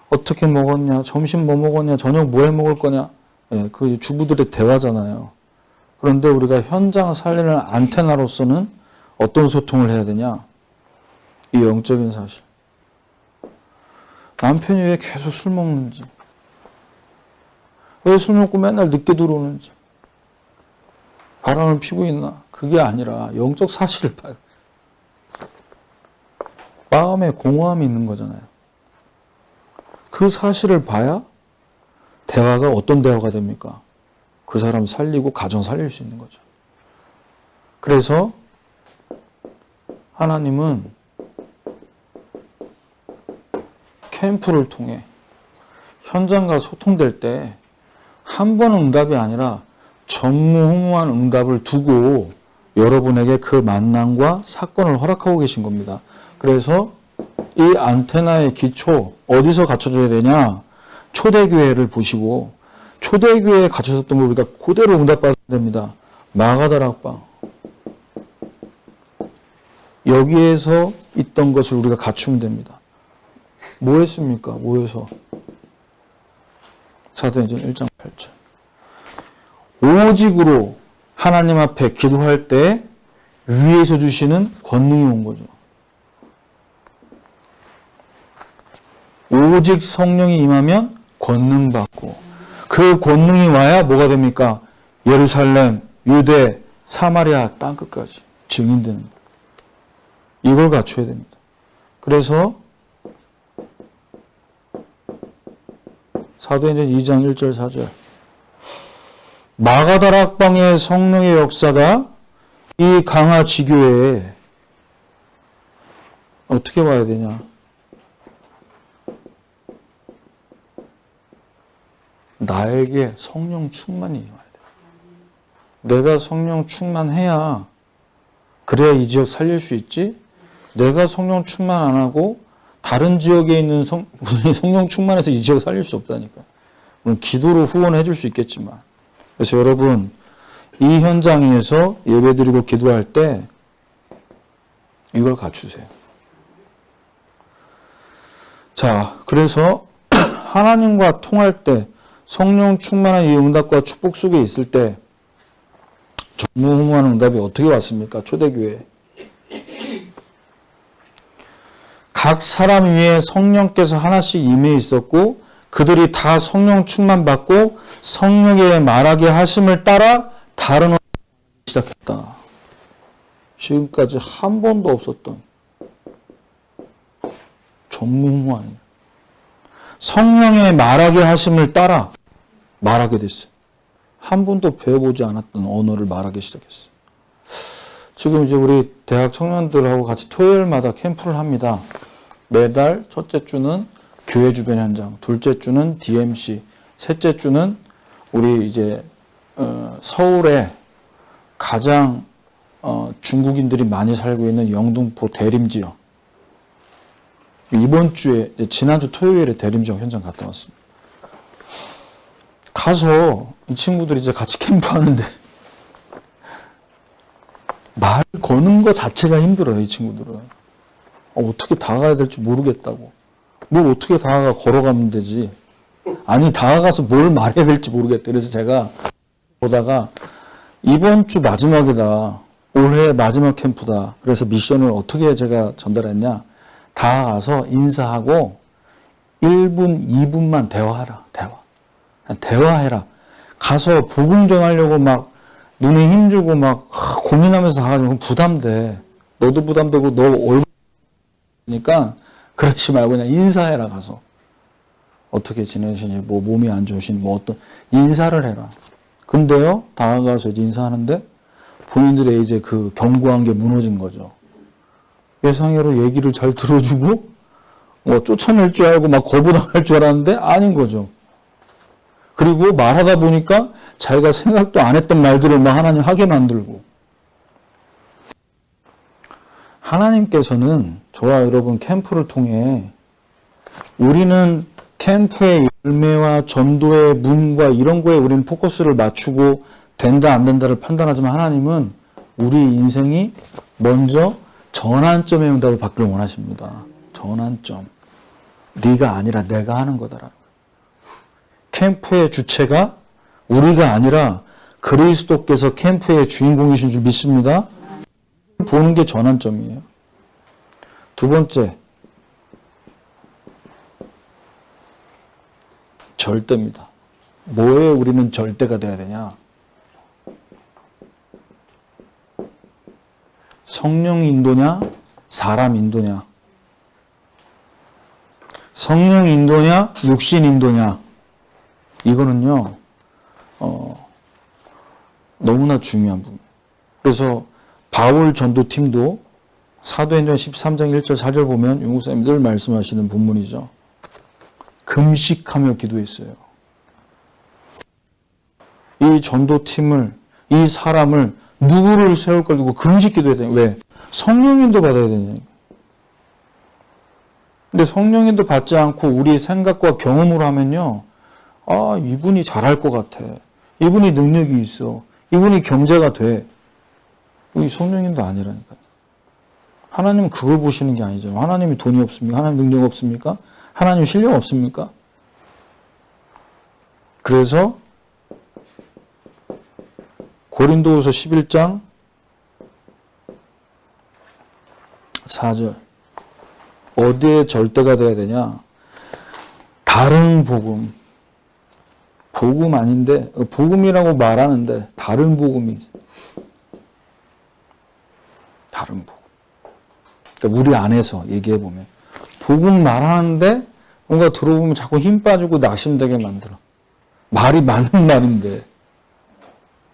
어떻게 먹었냐, 점심 뭐 먹었냐, 저녁 뭐 해 먹을 거냐, 그 주부들의 대화잖아요. 그런데 우리가 현장을 살리는 안테나로서는 어떤 소통을 해야 되냐? 이 영적인 사실. 남편이 왜 계속 술 먹는지, 왜 술 먹고 맨날 늦게 들어오는지, 바람을 피고 있나? 그게 아니라 영적 사실을 봐요. 마음에 공허함이 있는 거잖아요. 그 사실을 봐야 대화가 어떤 대화가 됩니까? 그 사람 살리고 가정 살릴 수 있는 거죠. 그래서 하나님은 캠프를 통해 현장과 소통될 때 한 번 응답이 아니라 전무후무한 응답을 두고 여러분에게 그 만남과 사건을 허락하고 계신 겁니다. 그래서 이 안테나의 기초 어디서 갖춰줘야 되냐? 초대교회를 보시고 초대교회에 갖춰졌던 걸 우리가 그대로 응답받아야 됩니다. 마가다락방. 여기에서 있던 것을 우리가 갖추면 됩니다. 뭐 했습니까? 모여서. 사도행전 1장 8절. 오직으로 하나님 앞에 기도할 때 위에서 주시는 권능이 온 거죠. 오직 성령이 임하면 권능 받고 그 권능이 와야 뭐가 됩니까? 예루살렘, 유대, 사마리아 땅끝까지 증인되는 거예요. 이걸 갖춰야 됩니다. 그래서 사도행전 2장 1절 4절 마가다락방의 성령의 역사가 이 강화 지교회에 어떻게 와야 되냐? 나에게 성령 충만이 와야 돼. 내가 성령 충만해야 그래야 이 지역 살릴 수 있지. 내가 성령 충만 안 하고 다른 지역에 있는 성령 충만해서 이 지역 살릴 수 없다니까. 물론 기도로 후원해 줄 수 있겠지만. 그래서 여러분 이 현장에서 예배드리고 기도할 때 이걸 갖추세요. 자, 그래서 하나님과 통할 때 성령 충만한 이 응답과 축복 속에 있을 때 전무후무한 응답이 어떻게 왔습니까? 초대교회. 각 사람 위에 성령께서 하나씩 임해 있었고 그들이 다 성령 충만 받고 성령의 말하게 하심을 따라 다른 언어를 시작했다. 지금까지 한 번도 없었던 전무후무한 성령의 말하게 하심을 따라 말하게 됐어요. 한 번도 배워보지 않았던 언어를 말하기 시작했어요. 지금 이제 우리 대학 청년들하고 같이 토요일마다 캠프를 합니다. 매달 첫째 주는 교회 주변 현장, 둘째 주는 DMC, 셋째 주는 우리 이제 서울에 가장 중국인들이 많이 살고 있는 영등포 대림 지역. 이번 주에 지난주 토요일에 대림 지역 현장 갔다 왔습니다. 가서 이 친구들이 이제 같이 캠프하는데 말 거는 거 자체가 힘들어요. 이 친구들은. 어떻게 다가가야 될지 모르겠다고. 뭘 어떻게 다가가 걸어가면 되지. 아니 다가가서 뭘 말해야 될지 모르겠다. 그래서 제가 보다가 이번 주 마지막이다. 올해 마지막 캠프다. 그래서 미션을 어떻게 제가 전달했냐. 다가가서 인사하고 1분, 2분만 대화하라. 대화해라. 가서 복음 전하려고 막 눈에 힘주고 막 고민하면서 다가가면 부담돼. 너도 부담되고 너 얼굴이니까 그렇지 말고 그냥 인사해라. 가서 어떻게 지내시니 뭐 몸이 안 좋으시니 뭐 어떤 인사를 해라. 근데요 다가가서 이제 인사하는데 본인들의 이제 그 견고한 게 무너진 거죠. 예상외로 얘기를 잘 들어주고 뭐 쫓아낼 줄 알고 막 거부당할 줄 알았는데 아닌 거죠. 그리고 말하다 보니까 자기가 생각도 안 했던 말들을 막 하나님 하게 만들고. 하나님께서는 저와 여러분 캠프를 통해 우리는 캠프의 열매와 전도의 문과 이런 거에 우리는 포커스를 맞추고 된다 안 된다를 판단하지만 하나님은 우리 인생이 먼저 전환점의 응답을 받기를 원하십니다. 전환점. 네가 아니라 내가 하는 거다라. 캠프의 주체가 우리가 아니라 그리스도께서 캠프의 주인공이신 줄 믿습니다. 보는 게 전환점이에요. 두 번째, 절대입니다. 뭐에 우리는 절대가 돼야 되냐? 성령 인도냐? 사람 인도냐? 성령 인도냐? 육신 인도냐? 이거는요, 너무나 중요한 부분. 그래서 바울 전도팀도 사도행전 13장 1절 4절 보면 윤목사님 늘 말씀하시는 본문이죠. 금식하며 기도했어요. 이 전도팀을, 이 사람을 누구를 세울 걸 두고 금식 기도해야 되냐. 왜? 성령인도 받아야 되냐니까. 근데 성령인도 받지 않고 우리 생각과 경험으로 하면요. 아, 이분이 잘할 것 같아. 이분이 능력이 있어. 이분이 경제가 돼. 이 성령인도 아니라니까요. 하나님은 그걸 보시는 게 아니죠. 하나님이 돈이 없습니까? 하나님 능력 없습니까? 하나님 실력 없습니까? 그래서 고린도후서 11장 4절 어디에 절대가 돼야 되냐? 다른 복음. 복음 아닌데 복음이라고 말하는데 다른 복음이 다른 복음. 그러니까 우리 안에서 얘기해 보면 복음 말하는데 뭔가 들어보면 자꾸 힘 빠지고 낙심되게 만들어. 말이 맞는 말인데.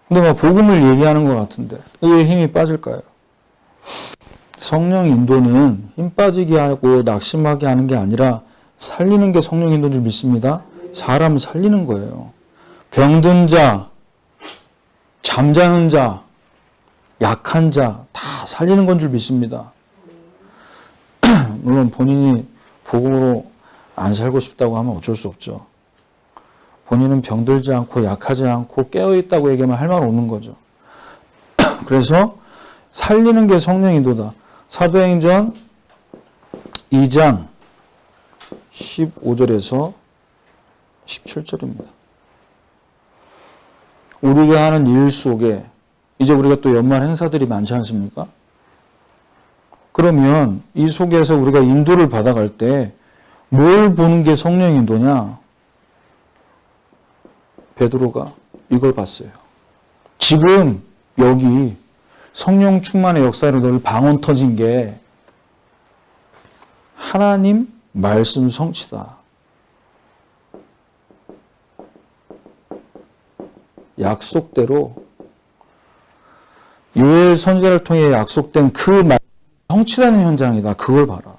근데 막 복음을 얘기하는 것 같은데 왜 힘이 빠질까요? 성령 인도는 힘 빠지게 하고 낙심하게 하는 게 아니라 살리는 게 성령 인도인 줄 믿습니다. 사람을 살리는 거예요. 병든 자, 잠자는 자, 약한 자 다 살리는 건 줄 믿습니다. 물론 본인이 복음으로 안 살고 싶다고 하면 어쩔 수 없죠. 본인은 병들지 않고 약하지 않고 깨어있다고 얘기하면 할 말 없는 거죠. 그래서 살리는 게 성령 인도다. 사도행전 2장 15절에서 17절입니다. 우리가 하는 일 속에 이제 우리가 또 연말 행사들이 많지 않습니까? 그러면 이 속에서 우리가 인도를 받아갈 때 뭘 보는 게 성령 인도냐? 베드로가 이걸 봤어요. 지금 여기 성령 충만의 역사로 늘 방언 터진 게 하나님 말씀 성취다. 약속대로 요엘 선지자를 통해 약속된 그 말 성취되는 현장이다. 그걸 봐라.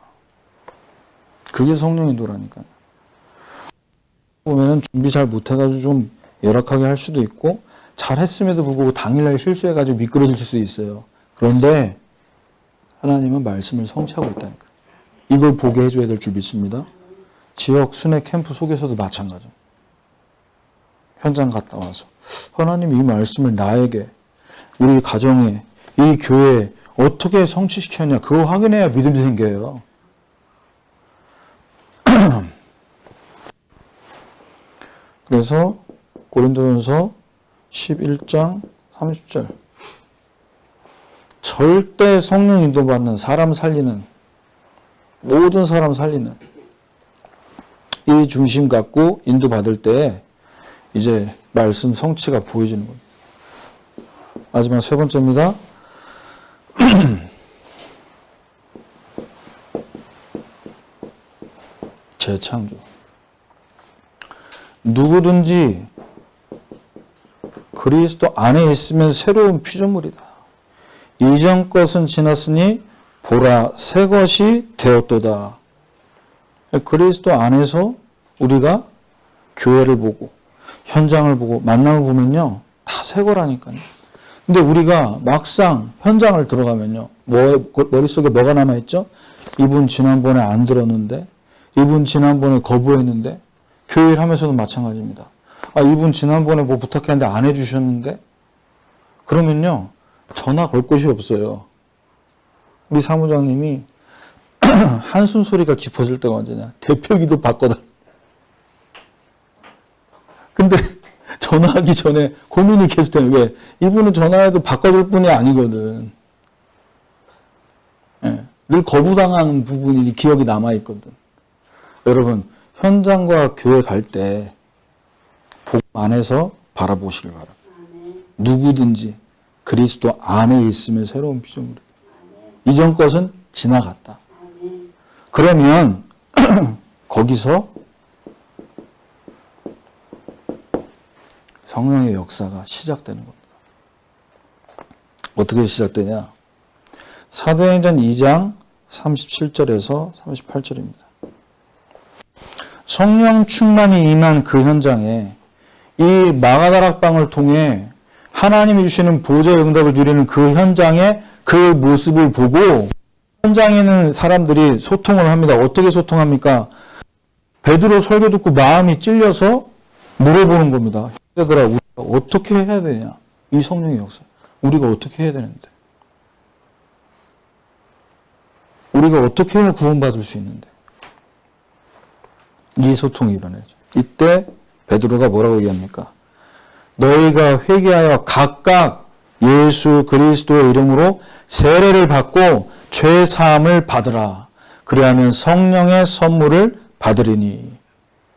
그게 성령 인도라니까요. 보면은 준비 잘 못해가지고 좀 열악하게 할 수도 있고 잘했음에도 불구하고 당일날 실수해가지고 미끄러질 수 있어요. 그런데 하나님은 말씀을 성취하고 있다니까요. 이걸 보게 해줘야 될 줄 믿습니다. 지역 순회 캠프 속에서도 마찬가지입니다. 현장 갔다 와서 하나님 이 말씀을 나에게 우리 가정에 이 교회에 어떻게 성취시켰냐 그거 확인해야 믿음이 생겨요. 그래서 고린도전서 11장 30절 절대 성령 인도받는 사람 살리는 모든 사람 살리는 이 중심 갖고 인도받을 때 이제 말씀 성취가 보여지는 겁니다. 마지막 세 번째입니다. 재창조. 누구든지 그리스도 안에 있으면 새로운 피조물이다. 이전 것은 지났으니 보라 새 것이 되었도다. 그리스도 안에서 우리가 교회를 보고 현장을 보고 만남을 보면요. 다 새 거라니까요. 근데 우리가 막상 현장을 들어가면요. 머릿속에 뭐가 남아있죠? 이분 지난번에 안 들었는데 이분 지난번에 거부했는데 교회를 하면서도 마찬가지입니다. 아, 이분 지난번에 뭐 부탁했는데 안 해주셨는데? 그러면요. 전화 걸 곳이 없어요. 우리 사무장님이 한숨 소리가 깊어질 때가 언제냐. 대표기도 바꿔달라. 근데 전화하기 전에 고민이 계속 되는 왜? 이분은 전화해도 바꿔줄 분이 아니거든. 네. 늘 거부당한 부분이 기억이 남아있거든. 여러분 현장과 교회 갈 때 복음 안에서 바라보시길 바랍니다. 누구든지 그리스도 안에 있으면 새로운 피조물이다. 이전 것은 지나갔다. 그러면 거기서 성령의 역사가 시작되는 겁니다. 어떻게 시작되냐? 사도행전 2장 37절에서 38절입니다. 성령 충만이 임한 그 현장에 이 마가다락방을 통해 하나님이 주시는 보좌의 응답을 누리는 그 현장의 그 모습을 보고 현장에 있는 사람들이 소통을 합니다. 어떻게 소통합니까? 베드로 설교 듣고 마음이 찔려서 물어보는 겁니다. 얘들아, 우리가 어떻게 해야 되냐? 이 성령의 역사. 우리가 어떻게 해야 되는데? 우리가 어떻게 해야 구원받을 수 있는데? 이 소통이 일어나죠. 이때 베드로가 뭐라고 얘기합니까? 너희가 회개하여 각각 예수 그리스도의 이름으로 세례를 받고 죄 사함을 받으라. 그리하면 성령의 선물을 받으리니.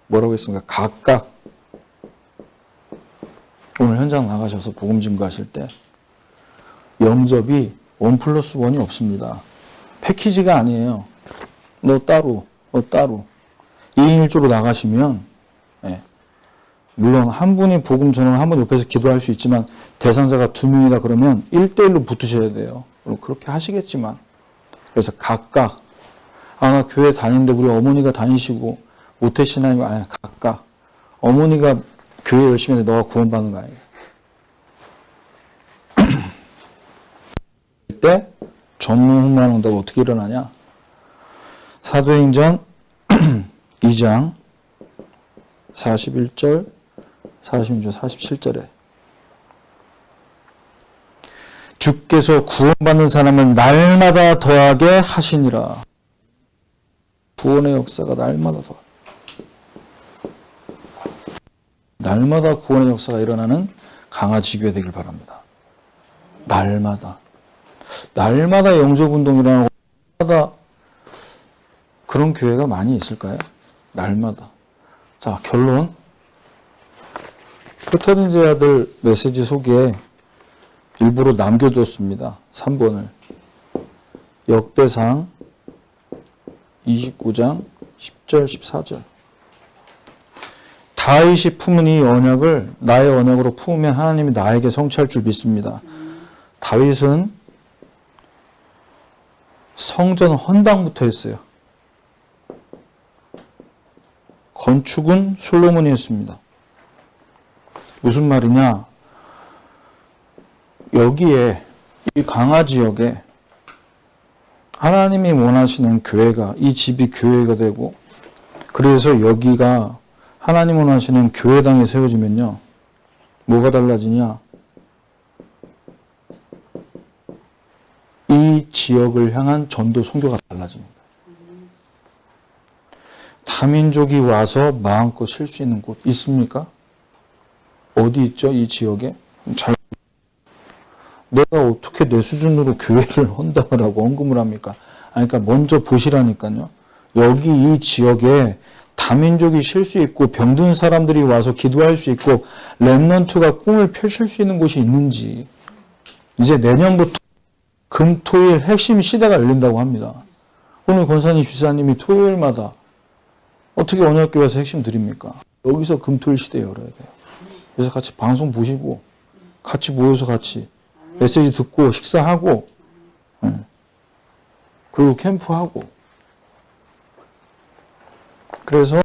뭐라고 했습니까? 각각. 오늘 현장 나가셔서 복음 증거하실 때 영접이 1+1이 없습니다. 패키지가 아니에요. 너 따로, 너 따로. 2인 1조로 나가시면 물론 한 분이 복음 전하는 한 분 옆에서 기도할 수 있지만 대상자가 2명이다 그러면 1대1로 붙으셔야 돼요. 그렇게 하시겠지만 그래서 각각 나 교회 다니는데 우리 어머니가 다니시고 모태신앙이고 아니 각각 어머니가 교회 열심히 해서 너가 구원받는 거 아니에요. 때 전무후무한 응답이 어떻게 일어나냐? 사도행전 2장 41절, 46절, 47절에 주께서 구원받는 사람을 날마다 더하게 하시니라. 구원의 역사가 날마다 더. 날마다 구원의 역사가 일어나는 강화지교회 되길 바랍니다. 날마다 영접운동이 일어나고 날마다 그런 교회가 많이 있을까요? 날마다. 자, 결론. 흩어진 제자들 메시지 속에 일부러 남겨뒀습니다. 3번을. 역대상 29장 10절 14절. 다윗이 품은 이 언약을 나의 언약으로 품으면 하나님이 나에게 성취할 줄 믿습니다. 다윗은 성전 헌당부터 했어요. 건축은 솔로몬이 했습니다. 무슨 말이냐? 여기에 이 강화 지역에 하나님이 원하시는 교회가 이 집이 교회가 되고 그래서 여기가 하나님 원하시는 교회당이 세워지면요. 뭐가 달라지냐? 이 지역을 향한 전도 선교가 달라집니다. 다민족이 와서 마음껏 쉴 수 있는 곳 있습니까? 어디 있죠? 이 지역에? 내가 어떻게 내 수준으로 교회를 헌당을 하고 헌금을 합니까? 그러니까 먼저 보시라니까요. 여기 이 지역에 다민족이 쉴 수 있고 병든 사람들이 와서 기도할 수 있고 렘넌트가 꿈을 펼칠 수 있는 곳이 있는지 이제 내년부터 금토일 핵심 시대가 열린다고 합니다. 오늘 권사님 집사님이 토요일마다 어떻게 언약교회에서 핵심 드립니까? 여기서 금토일 시대 열어야 돼요. 그래서 같이 방송 보시고 같이 모여서 같이 메시지 듣고 식사하고 그리고 캠프하고 그래서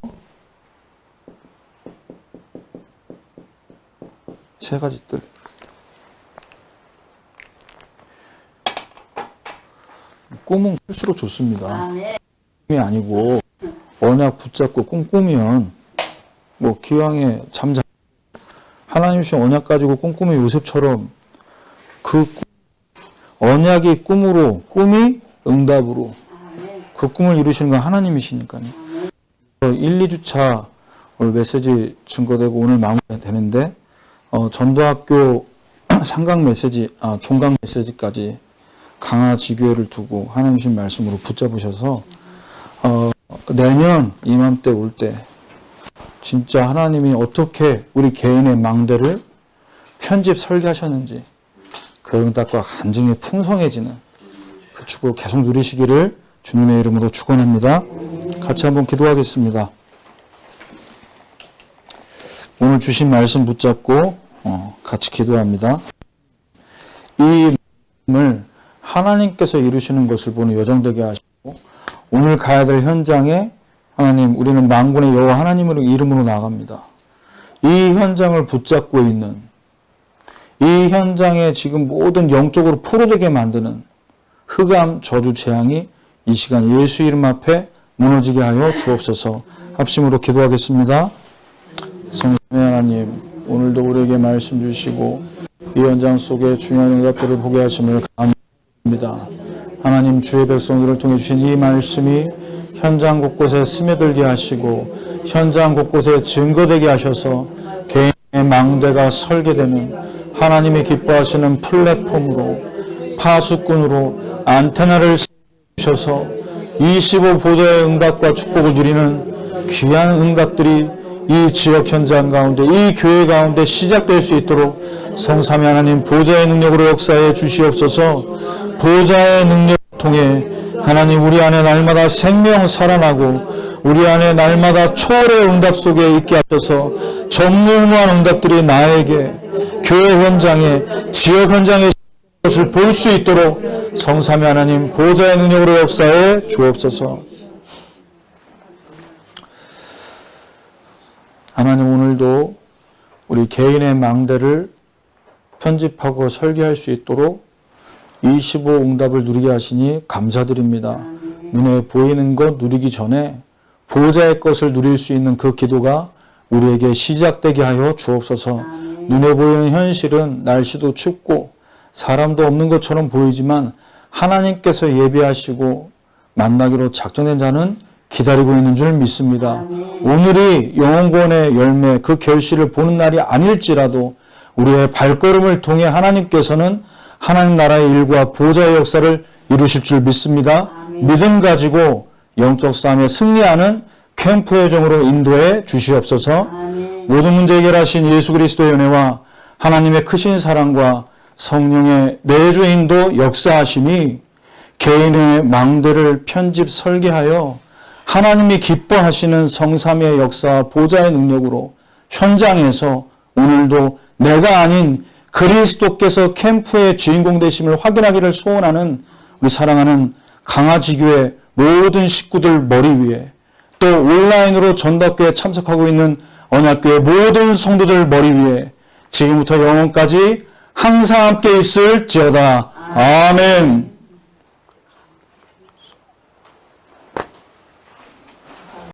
세 가지 뜰. 꿈은 클수록 좋습니다. 꿈이 아니고 언약 붙잡고 꿈꾸면 뭐 기왕에 잠자 하나님 주신 언약 가지고 꿈꾸면 요셉처럼 그 언약이 꿈으로 꿈이 응답으로 그 꿈을 이루시는 건 하나님이시니까요. 1, 2주차 오늘 메시지 증거되고 오늘 마무리되는데 전도학교 상강 메시지, 종강 메시지까지 강화 지교회를 두고 하나님 주신 말씀으로 붙잡으셔서 내년 이맘때 올 때 진짜 하나님이 어떻게 우리 개인의 망대를 편집 설계하셨는지 그 응답과 간증이 풍성해지는 그 축복을 계속 누리시기를 주님의 이름으로 축원합니다. 같이 한번 기도하겠습니다. 오늘 주신 말씀 붙잡고 같이 기도합니다. 이 말씀을 하나님께서 이루시는 것을 보는 여정되게 하시고 오늘 가야 될 현장에 하나님 우리는 만군의 여호와 하나님의 이름으로 나갑니다. 이 현장을 붙잡고 있는 이 현장에 지금 모든 영적으로 포로되게 만드는 흑암 저주 재앙이 이 시간 예수 이름 앞에 무너지게 하여 주옵소서. 합심으로 기도하겠습니다. 성삼위 하나님 오늘도 우리에게 말씀 주시고 이 현장 속에 중요한 응답들을 보게 하심을 감사합니다. 하나님 주의 백성들을 통해 주신 이 말씀이 현장 곳곳에 스며들게 하시고 현장 곳곳에 증거되게 하셔서 개인의 망대가 설계되는 하나님이 기뻐하시는 플랫폼으로 파수꾼으로 안테나를 주셔서 25보좌의 응답과 축복을 누리는 귀한 응답들이 이 지역 현장 가운데 이 교회 가운데 시작될 수 있도록 성삼위 하나님 보좌의 능력으로 역사해 주시옵소서. 보좌의 능력을 통해 하나님 우리 안에 날마다 생명 살아나고 우리 안에 날마다 초월의 응답 속에 있게 하셔서 전무후무한 응답들이 나에게 교회 현장에 지역 현장에 것을 볼 수 있도록 성삼위 하나님 보좌의 능력으로 역사해 주옵소서. 하나님, 오늘도 우리 개인의 망대를 편집하고 설계할 수 있도록 25 응답을 누리게 하시니 감사드립니다. 눈에 보이는 것 누리기 전에 보호자의 것을 누릴 수 있는 그 기도가 우리에게 시작되게 하여 주옵소서. 눈에 보이는 현실은 날씨도 춥고 사람도 없는 것처럼 보이지만 하나님께서 예비하시고 만나기로 작정된 자는 기다리고 있는 줄 믿습니다. 오늘이 영혼구원의 열매, 그 결실을 보는 날이 아닐지라도 우리의 발걸음을 통해 하나님께서는 하나님 나라의 일과 보호자의 역사를 이루실 줄 믿습니다. 믿음 가지고 영적 싸움에 승리하는 캠프의 정으로 인도해 주시옵소서. 모든 문제 해결하신 예수 그리스도의 은혜와 하나님의 크신 사랑과 성령의 내주 인도 역사하심이 개인의 망대를 편집 설계하여 하나님이 기뻐하시는 성삼위의 역사와 보좌의 능력으로 현장에서 오늘도 내가 아닌 그리스도께서 캠프의 주인공 되심을 확인하기를 소원하는 우리 사랑하는 강화지교회 모든 식구들 머리 위에, 또 온라인으로 전덕교에 참석하고 있는 언약교회 모든 성도들 머리 위에 지금부터 영원까지 항상 함께 있을지어다. 아멘.